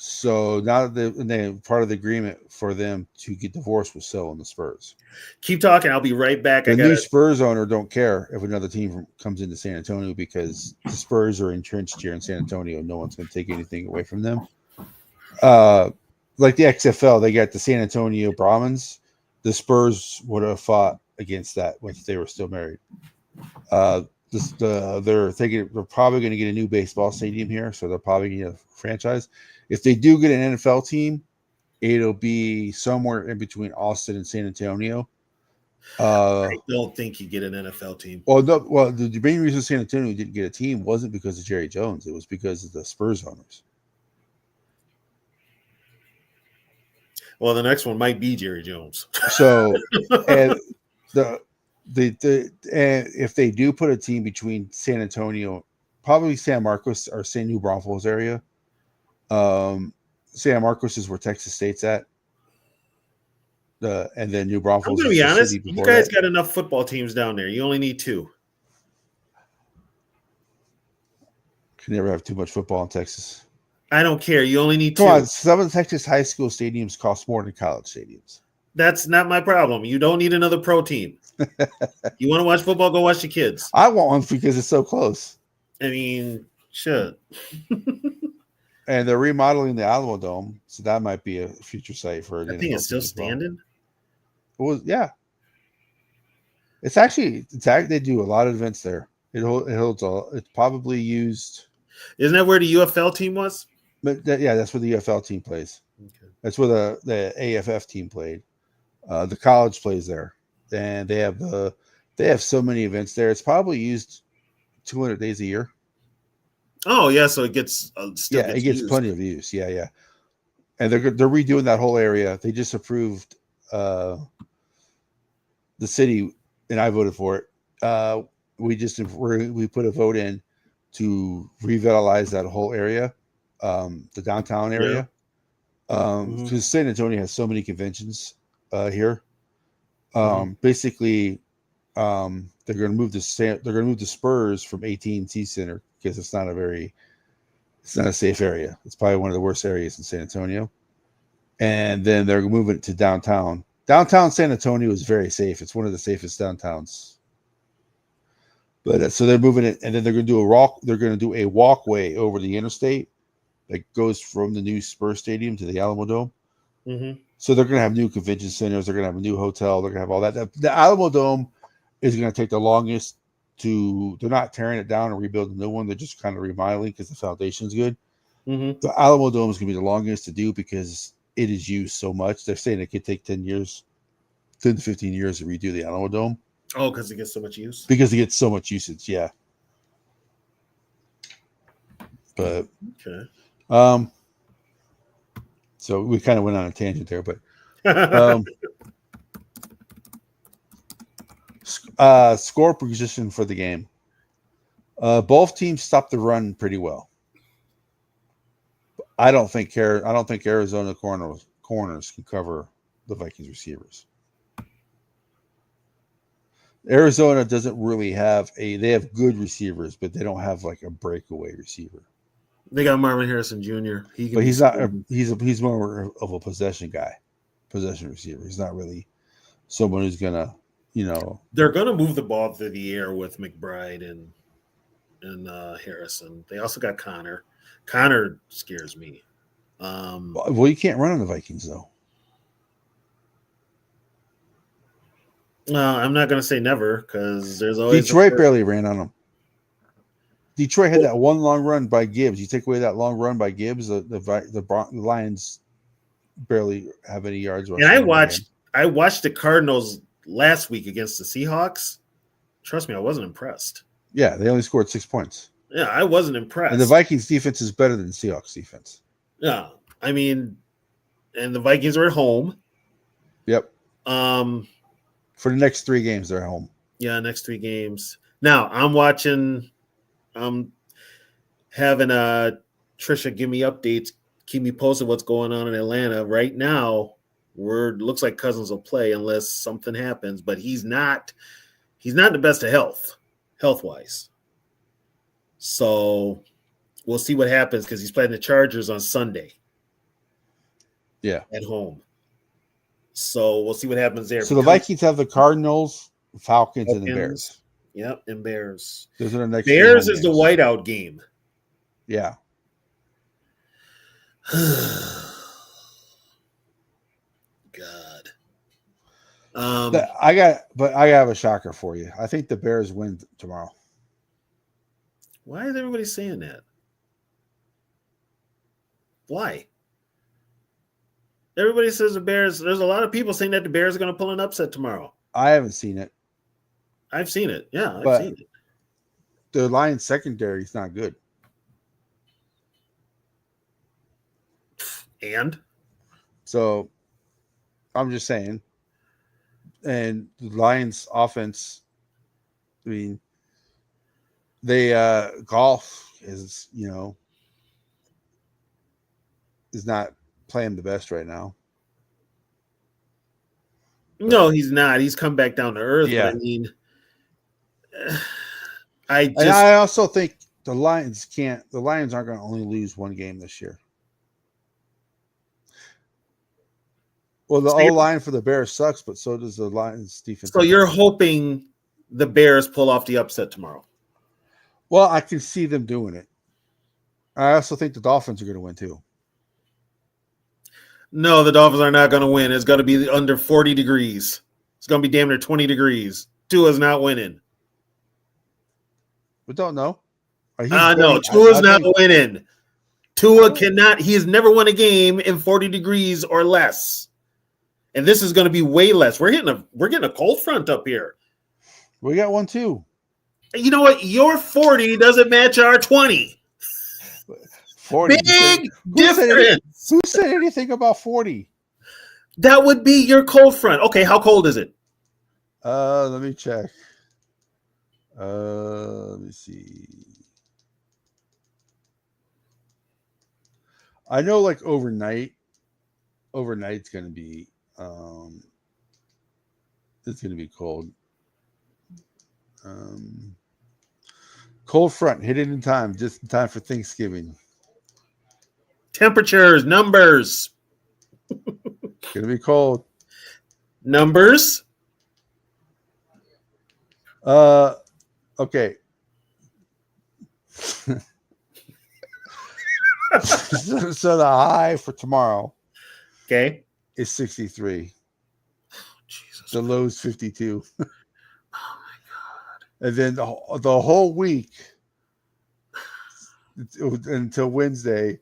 So now they part of the agreement for them to get divorced was selling the Spurs. Keep talking. I'll be right back. The new Spurs owner don't care if another team comes into San Antonio, because the Spurs are entrenched here in San Antonio. No one's going to take anything away from them. Like the XFL, they got the San Antonio Brahmins. The Spurs would have fought against that if they were still married. They're thinking they're probably going to get a new baseball stadium here, so they're probably going to get a franchise. If they do get an NFL team, it'll be somewhere in between Austin and San Antonio. I don't think you get an NFL team. Well, no. Well, the main reason San Antonio didn't get a team wasn't because of Jerry Jones. It was because of the Spurs owners. Well, the next one might be Jerry Jones. So, and if they do put a team between San Antonio, probably San Marcos or San New Braunfels area. San Marcos is where Texas State's at. And then New I'm Braunfels going to is be the honest. city You before guys that. got enough football teams down there. You only need 2. Can never have too much football in Texas. I don't care. You only need Come 2. on, some of the Texas high school stadiums cost more than college stadiums. That's not my problem. You don't need another pro team. You want to watch football? Go watch the kids. I want one because it's so close. I mean, shit. And they're remodeling the Alamo Dome, so that might be a future site for an That NFL thing is still team as well. standing. Well, yeah. It's actually they do a lot of events there. It holds it's probably used. Isn't that where the UFL team was? But that's where the UFL team plays. Okay. That's where the AFF team played. The college plays there, and they have so many events there. It's probably used 200 days a year. Oh yeah, so it gets still It gets used. plenty of use. Yeah. And they're redoing that whole area. They just approved the city, and I voted for it. We put a vote in to revitalize that whole area, the downtown area, because San Antonio has so many conventions here. Basically, they're going to move the Spurs from AT&T Center because it's not a safe area. It's probably one of the worst areas in San Antonio. And then they're moving it to downtown. Downtown San Antonio is very safe. It's one of the safest downtowns. But so they're moving it, and then they're going to do a walkway over the interstate that goes from the new Spurs Stadium to the Alamo Dome. So they're going to have new convention centers. They're going to have a new hotel. They're going to have all that. The Alamo Dome is going to take the longest to. They're not tearing it down and rebuilding a new one. They're just kind of remodeling because the foundation's good. The Alamo Dome is going to be the longest to do because it is used so much. They're saying it could take 10 to 15 years to redo the Alamo Dome. Oh, because it gets so much use? Because it gets so much usage, yeah. But okay. So we kind of went on a tangent there, but score position for the game. Both teams stopped the run pretty well. I don't think Arizona corners can cover the Vikings receivers. Arizona doesn't really have they have good receivers, but they don't have like a breakaway receiver. They got Marvin Harrison Jr. But he's not. He's more of a possession guy, possession receiver. He's not really someone who's gonna, They're gonna move the ball through the air with McBride and Harrison. They also got Connor. Connor scares me. Well, you can't run on the Vikings though. I'm not gonna say never because there's always Detroit barely ran on them. Detroit had that one long run by Gibbs. You take away that long run by Gibbs, the Lions barely have any yards. And I watched the Cardinals last week against the Seahawks. Trust me, I wasn't impressed. Yeah, they only scored 6 points. Yeah, I wasn't impressed. And the Vikings defense is better than the Seahawks defense. Yeah, I mean, and the Vikings are at home. Yep. For the next 3 games, they're at home. Yeah, next 3 games. Now I'm watching. I'm having Trisha give me updates, keep me posted what's going on in Atlanta right now. Looks like Cousins will play unless something happens, but he's not the best of health wise. So we'll see what happens because he's playing the Chargers on Sunday. Yeah, at home. So we'll see what happens there. So the Vikings have the Cardinals, Falcons, and the Bears. Yep, and Bears. Those are the next. Bears is the whiteout game. Yeah. God. I have a shocker for you. I think the Bears win tomorrow. Why is everybody saying that? Why? Everybody says the Bears. There's a lot of people saying that the Bears are going to pull an upset tomorrow. I haven't seen it. I've seen it. Yeah, I've seen it. The Lions secondary is not good. And? So I'm just saying. And the Lions offense, I mean, they golf is not playing the best right now. No, he's not. He's come back down to earth. Yeah. But I mean, And I also think the Lions aren't going to only lose one game this year. Well, the O-line for the Bears sucks, but so does the Lions defense. So you're hoping the Bears pull off the upset tomorrow? Well, I can see them doing it. I also think the Dolphins are going to win too. No, the Dolphins are not going to win. It's going to be under 40 degrees. It's going to be damn near 20 degrees. Tua's not winning. We don't know. No, Tua's not winning. Tua cannot. He has never won a game in 40 degrees or less. And this is going to be way less. We're getting a cold front up here. We got one too. You know what? Your 40 doesn't match our 20. 40. Big difference. Who said anything about 40? That would be your cold front. Okay, how cold is it? Let me check. Let me see. I know like overnight's going to be it's going to be cold. Cold front hit it in time, just in time for Thanksgiving. Temperatures, numbers. It's going to be cold. Numbers. Okay. So the high for tomorrow, Okay, is 63. Jesus. The low's 52. Oh my God. And then the whole week until Wednesday,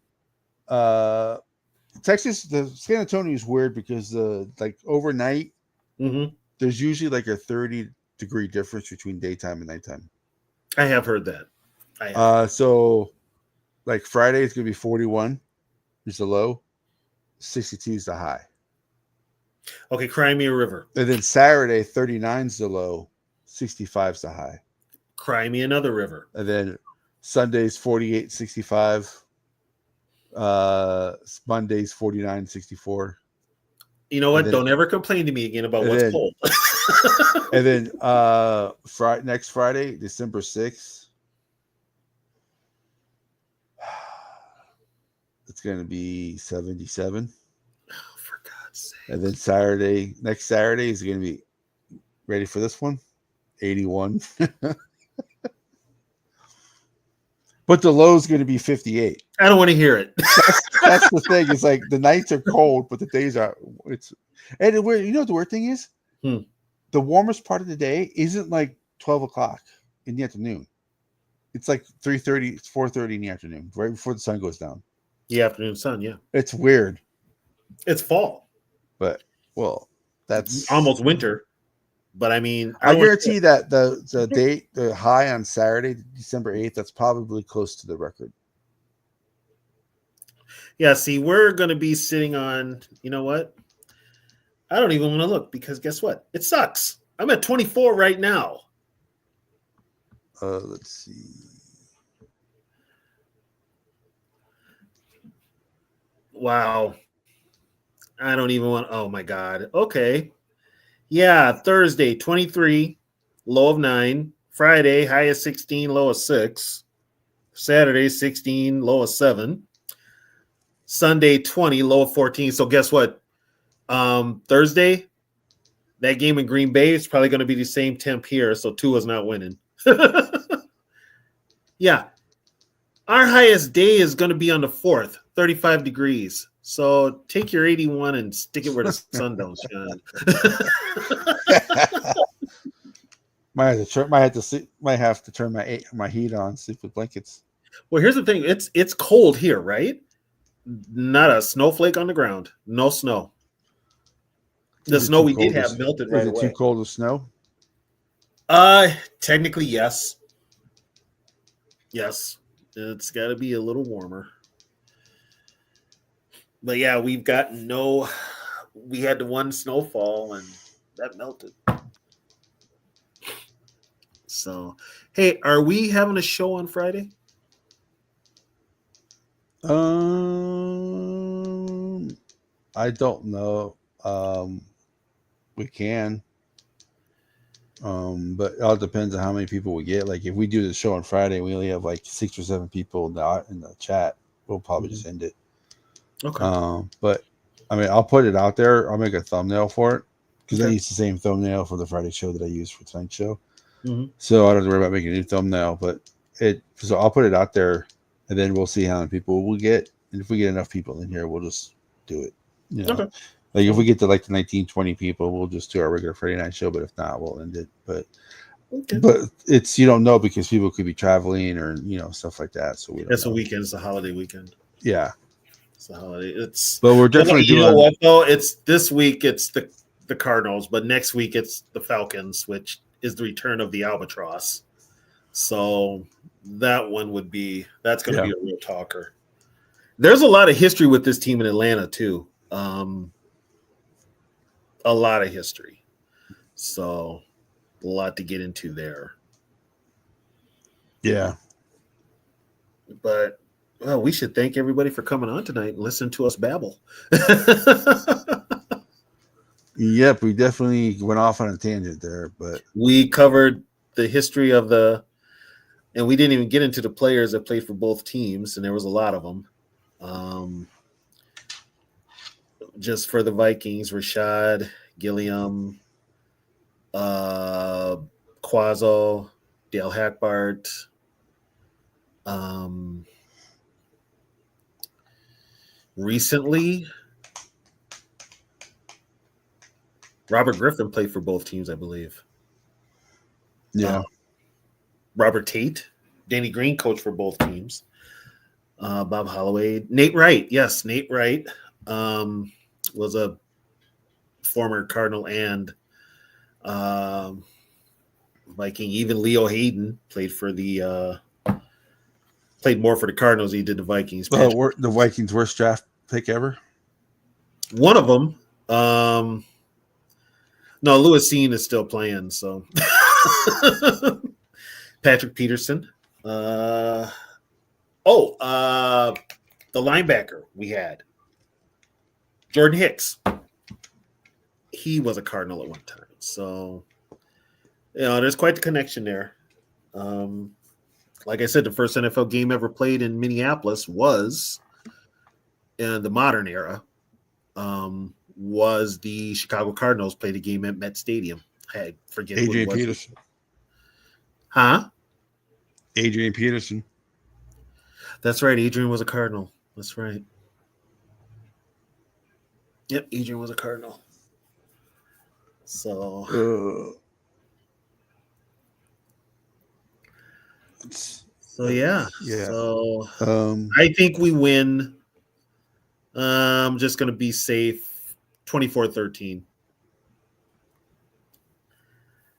Texas, the San Antonio is weird because overnight, there's usually like a 30-degree difference between daytime and nighttime. I have heard that. So like Friday is going to be 41 is the low, 62 is the high. Okay, cry me a river. And then Saturday, 39 is the low, 65 is the high. Cry me another river. And then Sunday's 48, 65. Monday's 49, 64. You know what? Don't ever complain to me again about what's cold. And then next Friday, December 6th, it's going to be 77. Oh, for God's sake. And then next Saturday is going to be, ready for this one? 81. But the low is going to be 58. I don't want to hear it. That's the thing. It's like the nights are cold, but the days are. And you know what the weird thing is? The warmest part of the day isn't like 12 o'clock in the afternoon. It's like 3:30, it's 4:30 in the afternoon, right before the sun goes down. The afternoon sun, yeah. It's weird. It's fall. But that's almost winter. But I mean, I guarantee that the high on Saturday, December 8th, that's probably close to the record. Yeah, see, we're going to be sitting on, you know what? I don't even want to look because guess what? It sucks. I'm at 24 right now. Let's see. Wow. I don't even want. Oh, my God. Okay. Yeah, Thursday, 23, low of 9. Friday, high of 16, low of 6. Saturday, 16, low of 7. Sunday, 20, low of 14. So guess what? Thursday, that game in Green Bay is probably going to be the same temp here, so Tua's not winning. Yeah. Our highest day is going to be on the 4th, 35 degrees. So take your 81 and stick it where the sun don't shine. Might have to turn my heat on, sleep with blankets. Well, here's the thing. It's cold here, right? Not a snowflake on the ground. No snow. The snow we did have melted right away. Is it too cold to snow? Technically, yes. Yes. It's got to be a little warmer. But yeah, we had the one snowfall and that melted. So, hey, are we having a show on Friday? I don't know. We can. But it all depends on how many people we get. Like if we do the show on Friday and we only have like 6 or 7 people in the chat, we'll probably just end it. Okay. But I mean, I'll put it out there. I'll make a thumbnail for it because I Okay. use the same thumbnail for the Friday show that I used for tonight's show. Mhm. So I don't have to worry about making a new thumbnail. But so I'll put it out there, and then we'll see how many people we'll get. And if we get enough people in here, we'll just do it. You know, Okay. like if we get to like the 19, 20 people, we'll just do our regular Friday night show. But if not, we'll end it. But it's you don't know because people could be traveling or stuff like that. So we don't It's know. a weekend. It's a holiday weekend. Yeah. It's a holiday. But we're definitely you doing. know what though? It's this week. It's the Cardinals, but next week it's the Falcons, which is the return of the Albatross. So that's going to be a real talker. There's a lot of history with this team in Atlanta too. A lot of history. So a lot to get into there. Yeah. But well, we should thank everybody for coming on tonight and listening to us babble. Yep, we definitely went off on a tangent there, but we covered the history of and we didn't even get into the players that played for both teams, and there was a lot of them. Just for the Vikings, Rashad, Gilliam, Quazzo, Dale Hackbart, recently, Robert Griffin played for both teams, I believe. yeah. Robert Tate, Danny Green coached for both teams. Bob Holloway, Nate Wright. Yes, Nate Wright was a former Cardinal and Viking. Even Leo Hayden played more for the Cardinals than he did the Vikings. Well, the Vikings' worst draft pick ever. One of them. No, Lewis Seen is still playing. So Patrick Peterson. The linebacker we had, Jordan Hicks. He was a Cardinal at one time. So, there's quite the connection there. Like I said, the first NFL game ever played in Minneapolis was in the modern era. Was the Chicago Cardinals played a game at Met Stadium. I forget Adrian Peterson. Huh? Adrian Peterson. That's right. Adrian was a Cardinal. That's right. Yep, Adrian was a Cardinal. So, yeah. So I think we win. I'm just going to be safe. 24-13.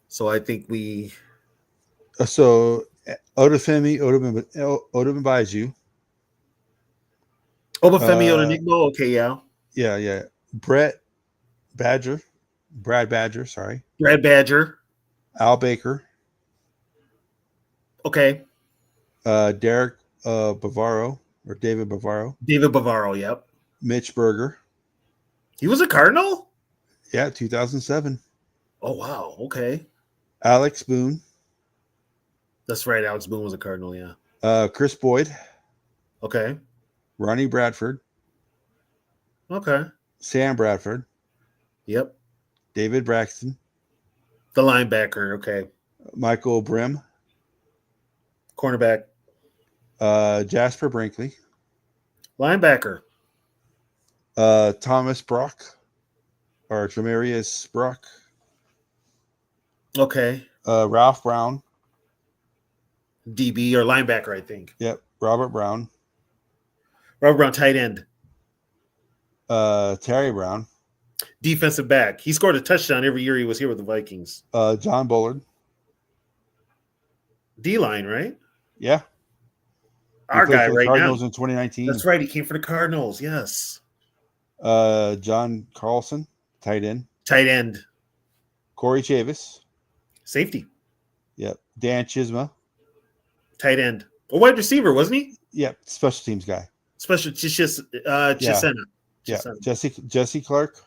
So I think we. So Odafemi Odumbaju. Obafemi Odenigbo. Okay, yeah. Yeah. Brad Badger. Sorry. Brad Badger. Al Baker. Okay. Derek Bavaro or David Bavaro. David Bavaro. Yep. Mitch Berger. He was a Cardinal? Yeah, 2007. Oh, wow. Okay. Alex Boone. That's right. Alex Boone was a Cardinal, yeah. Chris Boyd. Okay. Ronnie Bradford. Okay. Sam Bradford. Yep. David Braxton. The linebacker. Okay. Michael Brim. Cornerback. Jasper Brinkley. Linebacker. Thomas Brock. Or Tremarius Brock. Okay. Ralph Brown. DB or linebacker, I think. Yep. Robert Brown. Robert Brown, tight end. Terry Brown. Defensive back. He scored a touchdown every year he was here with the Vikings. John Bullard. D-line, right? Yeah. Our guy right Cardinals now. in 2019. That's right. He came for the Cardinals. Yes. John Carlson, tight end. Tight end. Corey Chavis. Safety. Yep. Dan Chisma. Tight end. A wide receiver, wasn't he? Yep. Special teams guy. Chisena. Yeah. Jesse Clark.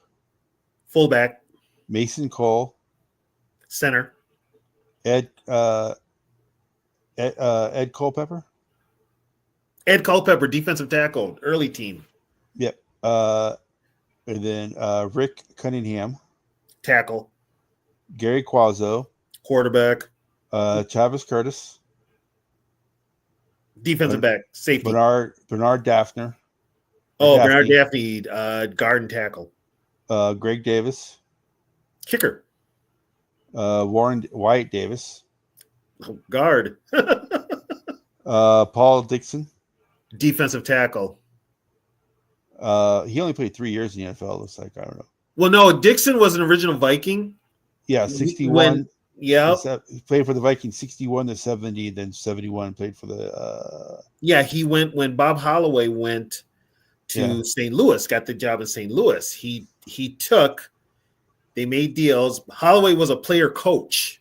Fullback. Mason Cole, Center. Ed Culpepper. Ed Culpepper, defensive tackle, early team. Yep. And then Rick Cunningham, Tackle. Gary Quazzo, Quarterback. Travis Curtis, Defensive back. Safety. Bernard Daphner. Bernard Daphne, guard and tackle. Greg Davis, Kicker. Warren Wyatt Davis, Guard. Paul Dixon. Defensive tackle. He only played 3 years in the NFL. Looks like, I don't know. Well, no, Dixon was an original Viking. Yeah, 61. Yeah, He played for the Vikings 61 to 70, then 71 played for the. He went when Bob Holloway went to St. Louis, got the job in St. Louis. They made deals. Holloway was a player coach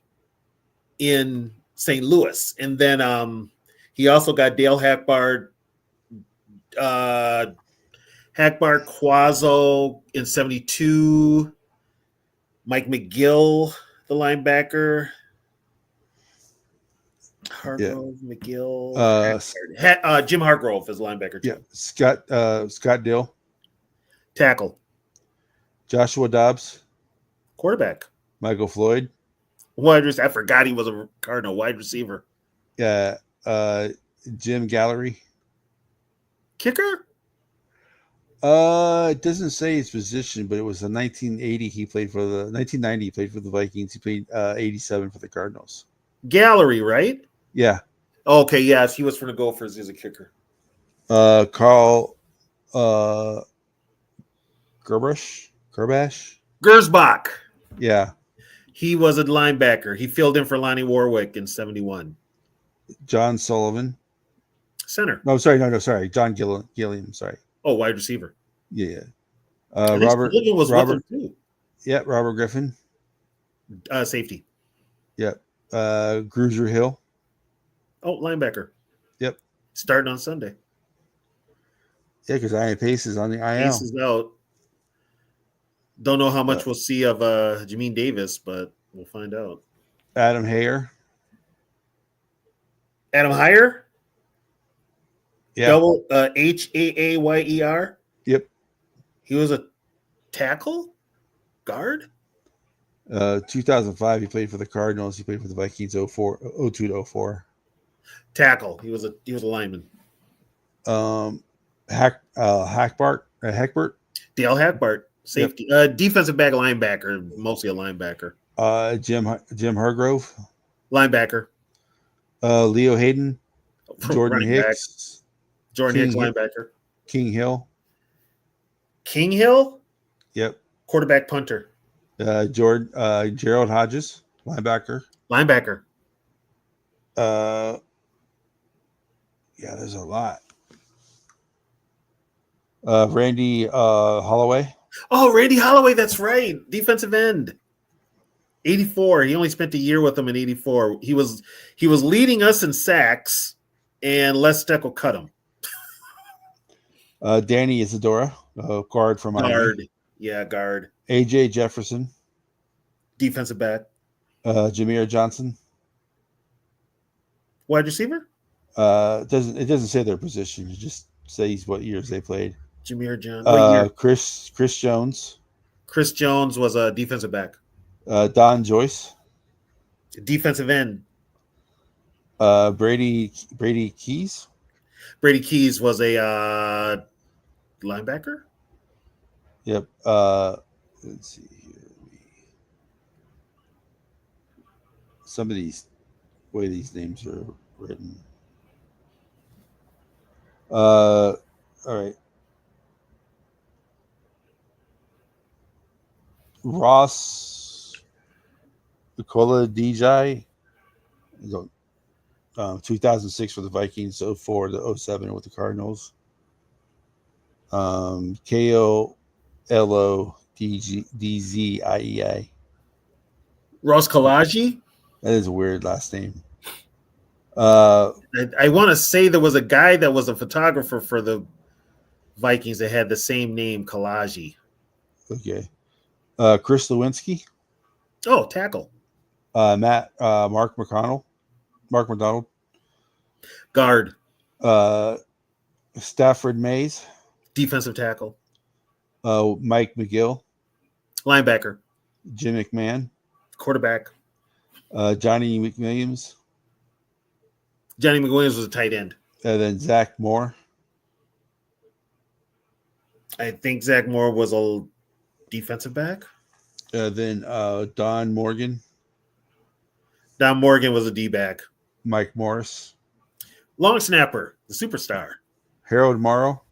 in St. Louis, and then he also got Dale Hackbard, Quazzo in 72, Mike McGill, the linebacker, Hargrove, McGill, Jim Hargrove is linebacker too. Yeah, Scott Dill, Tackle, Joshua Dobbs, quarterback, Michael Floyd, wide receiver. I forgot he was a Cardinal wide receiver. Jim Gallery, kicker. It doesn't say his position, but it was in 1980. 1990. He played for the Vikings. He played 87 for the Cardinals. Gallery, right? Yeah. Okay, yes, he was for the Gophers as a kicker. Carl Gerbash. Gersbach. Yeah. He was a linebacker. He filled in for Lonnie Warwick in 71. John Sullivan. Center. No, sorry. No, sorry. John Gilliam. Sorry. Oh, wide receiver. Yeah. Robert was with him too. Yeah, Robert Griffin. Safety. Yep. Gruiser Hill. Oh, linebacker. Yep. Starting on Sunday. Yeah, because Ian Pace is on the IL. Pace is out. Don't know how much we'll see of Jamin Davis, but we'll find out. Adam Hayer. Adam Hayer? Yeah. Double Haayer? Yep. He was a tackle? Guard? 2005, he played for the Cardinals. He played for the Vikings 02 to 04. Tackle. He was a lineman. Hackbart. Dale Hackbart. Safety. Yep. Defensive back, linebacker. Mostly a linebacker. Jim Hargrove. Linebacker. Leo Hayden. Jordan Hicks. Hicks, linebacker. King Hill. Yep. Quarterback, punter. Gerald Hodges, linebacker. Yeah, there's a lot. Randy Holloway. Oh, Randy Holloway, that's right. Defensive end. 84. He only spent a year with them in 84. He was leading us in sacks, and Les Steckel cut him. Danny Isadora, guard from Miami. Guard. Yeah, guard. AJ Jefferson. Defensive back. Jameer Johnson. Wide receiver? It doesn't say their position. It just says what years they played. Jameer Johnson. Chris Jones. Chris Jones was a defensive back. Don Joyce. Defensive end. Brady Keys. Brady Keys was a linebacker. Yep. Let's see here. Some of these way these names are written. All right. Ross Nicola DJ. 2006 for the Vikings, 04 to 07 with the Cardinals. KOLODZIEA. Ross Kalaji? That is a weird last name. I want to say there was a guy that was a photographer for the Vikings that had the same name, Kalaji. Okay. Chris Lewinsky, Oh, tackle. Mark McDonald, Guard. Stafford Mays, Defensive tackle. Mike McGill, Linebacker. Jim McMahon, Quarterback. Johnny McWilliams, Johnny McWilliams was a tight end. and then Zach Moore. I think Zach Moore was a defensive back. Then Don Morgan, Don Morgan was a D-back. Mike Morris, Long snapper, the superstar. Harold Morrow,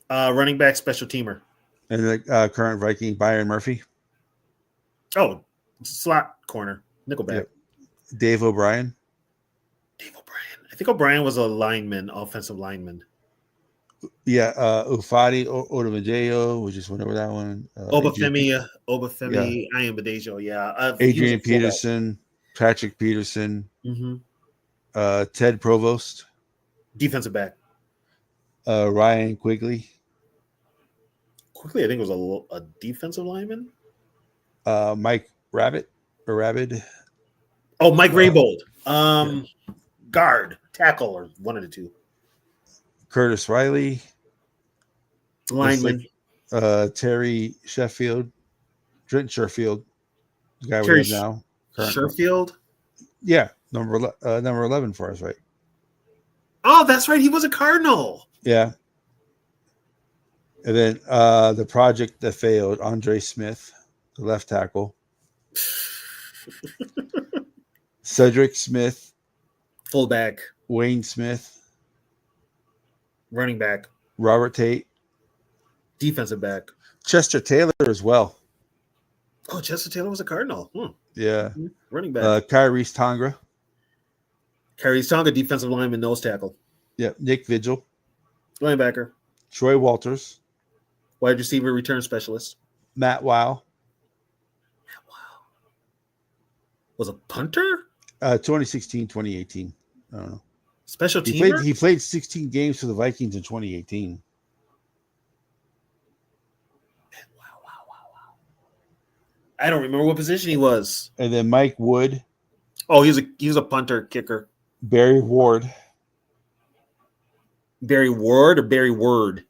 Running back, special teamer. and the current Viking Byron Murphy, Oh, slot corner, nickelback. Yep. Dave O'Brien, Dave O'Brien. I think O'Brien was a lineman, offensive lineman. Ufadi Odomajeo, we just went over that one. Obafemi Ayambadejo, yeah. Adrian Peterson, Patrick Peterson, Ted Provost, defensive back. Ryan Quigley, Quickly, I think it was a defensive lineman. Mike Rabid, Oh, Mike Raybold. Guard, tackle, or one of the two. Curtis Riley, Lineman. Terry Sheffield, Trent Sherfield, the guy Terry we have now. Sherfield. Yeah, number 11 for us, right? Oh, that's right. He was a Cardinal. Yeah. And then the project that failed, Andre Smith, the left tackle. Cedric Smith, Fullback. Wayne Smith, Running back. Robert Tate, Defensive back. Chester Taylor as well. Oh, Chester Taylor was a Cardinal. Yeah. Running back. Kyrie's Tonga. Carries Tonga, defensive lineman, nose tackle. Yeah. Nick Vigil, Linebacker. Troy Walters, Wide receiver, return specialist. Matt Wow. Was a punter? 2016, 2018. I don't know. Special teamer? He played 16 games for the Vikings in 2018. Wow. I don't remember what position he was. And then Mike Wood, Oh, he was a punter, kicker. Barry Ward, Barry Ward or Barry Word?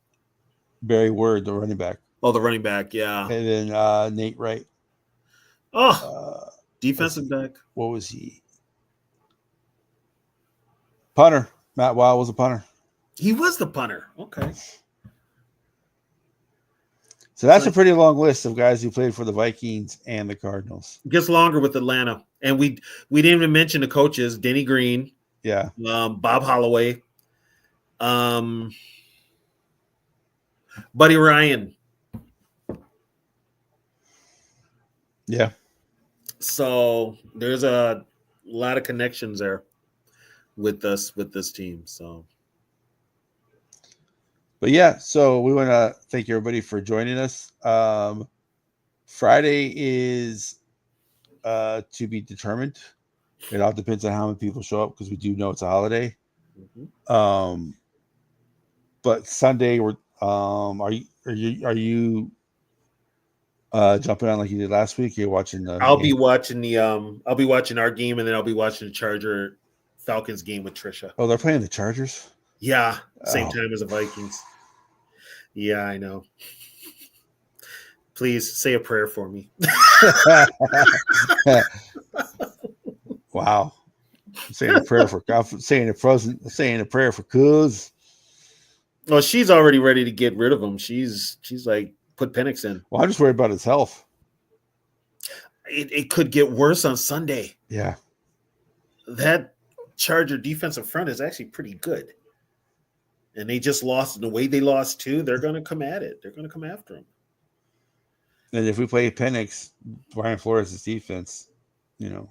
Barry Ward, the running back. Oh, the running back, yeah. And then Nate Wright. Defensive back. What was he? Punter. Matt Wow was a punter. He was the punter. Okay. So that's a pretty long list of guys who played for the Vikings and the Cardinals. Gets longer with Atlanta. And we didn't even mention the coaches, Denny Green, Yeah. Bob Holloway, Buddy Ryan. Yeah. So there's a lot of connections there with this team. So, But yeah, so we want to thank everybody for joining us. Friday is to be determined. It all depends on how many people show up because we do know it's a holiday. But Sunday we're are you jumping on like you did last week? You're watching I'll be watching our game, and then I'll be watching the Charger Falcons game with Trisha. Oh, they're playing the Chargers? Yeah, same time as the Vikings. Yeah, I know. Please say a prayer for me. Wow. I'm saying a prayer for Cuz. Well, she's already ready to get rid of him. She's like, put Penix in. Well, I'm just worried about his health. It could get worse on Sunday. Yeah. That Charger defensive front is actually pretty good. And they just lost. The way they lost too, they're going to come at it. They're going to come after him. And if we play Penix, Brian Flores' defense, And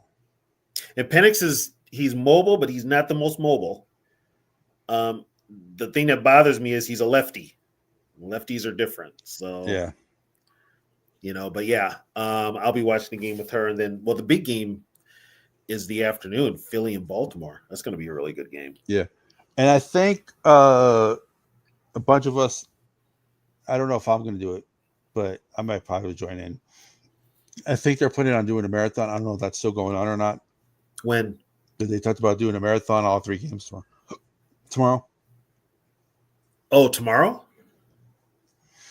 Penix he's mobile, but he's not the most mobile. The thing that bothers me is he's a lefty. Lefties are different. So yeah. But yeah, I'll be watching the game with her. And then, the big game is the afternoon, Philly and Baltimore. That's going to be a really good game. Yeah. And I think a bunch of us, I don't know if I'm going to do it, but I might probably join in. I think they're planning on doing a marathon. I don't know if that's still going on or not. When? But they talked about doing a marathon, all 3 games tomorrow. Oh, tomorrow?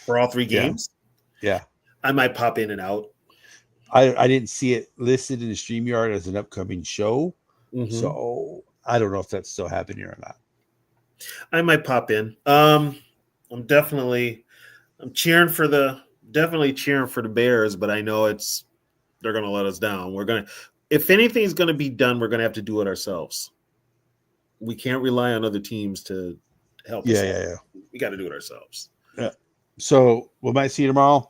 For all 3 games? Yeah. I might pop in and out. I didn't see it listed in the StreamYard as an upcoming show. Mhm. So I don't know if that's still happening or not. I might pop in. I'm cheering for the Bears, but I know they're going to let us down. If anything's going to be done, we're going to have to do it ourselves. We can't rely on other teams to help us. Yeah. We got to do it ourselves. Yeah. So we might see you tomorrow.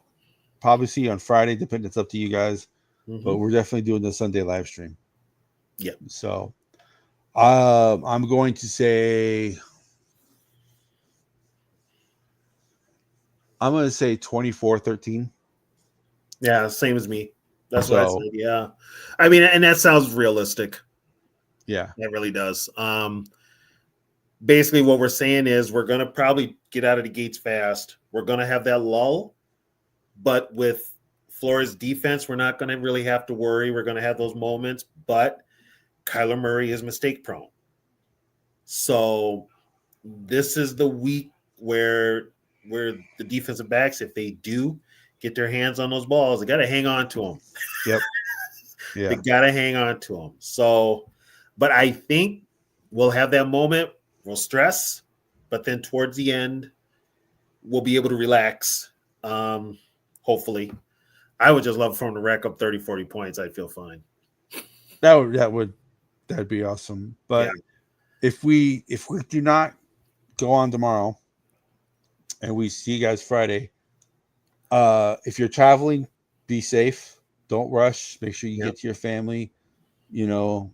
Probably see you on Friday, depending. It's up to you guys. Mhm. But we're definitely doing the Sunday live stream. Yeah. So I'm going to say 24-13. Yeah, same as me. That's what I So- said. Yeah. I mean, and that sounds realistic. Yeah. That really does. Basically, what we're saying is we're going to probably get out of the gates fast. We're going to have that lull, but with Florida's defense, we're not going to really have to worry. We're going to have those moments, but Kyler Murray is mistake prone. So this is the week where the defensive backs, if they do get their hands on those balls, they got to hang on to them. Yep. Yeah. They got to hang on to them. So, but I think we'll have that moment. We'll stress, but then towards the end, we'll be able to relax. Hopefully. I would just love for him to rack up 30, 40 points. I'd feel fine. That'd be awesome. But if we do not go on tomorrow and we see you guys Friday, if you're traveling, be safe. Don't rush. Make sure you get to your family. You know,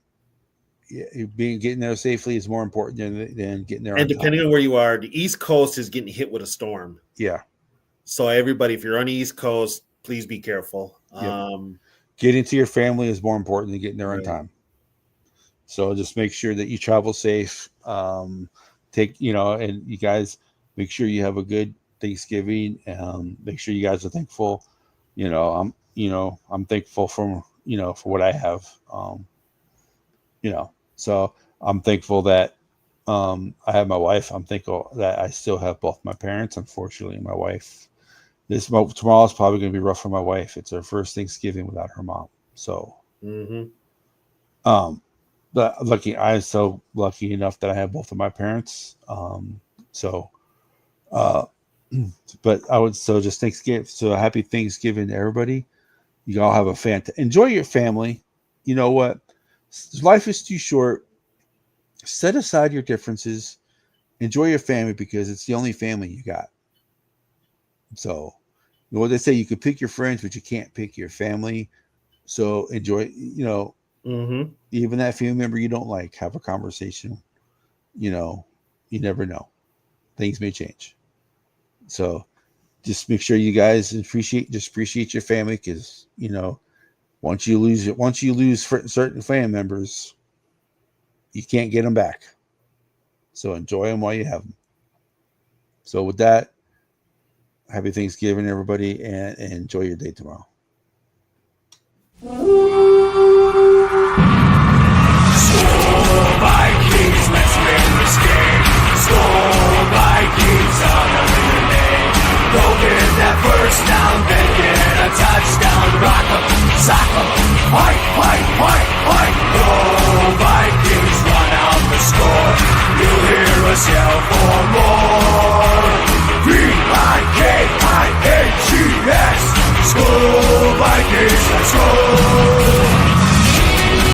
getting there safely is more important than getting there. And depending on where you are, the East Coast is getting hit with a storm. Yeah. So everybody, if you're on the East Coast, please be careful. Yep. Getting to your family is more important than getting there on time. So just make sure that you travel safe. And you guys make sure you have a good Thanksgiving. Make sure you guys are thankful. I'm thankful for what I have. So I'm thankful that I have my wife. I'm thankful that I still have both my parents. Unfortunately, my wife. Tomorrow is probably going to be rough for my wife. It's her first Thanksgiving without her mom. So, I'm so lucky enough that I have both of my parents. But I would just Thanksgiving. So happy Thanksgiving to everybody. You all have enjoy your family. You know what? Life is too short. Set aside your differences. Enjoy your family because it's the only family you got. So, you know what they say, you can pick your friends, but you can't pick your family. So enjoy, even that family member you don't like, have a conversation. You never know. Things may change. So just make sure you guys appreciate your family because, once you lose certain family members, you can't get them back. So enjoy them while you have them. So with that, happy Thanksgiving, everybody, and enjoy your day tomorrow. Vikings, let's win this game. Score Vikings, on the name. Go get that first down, then get a touchdown.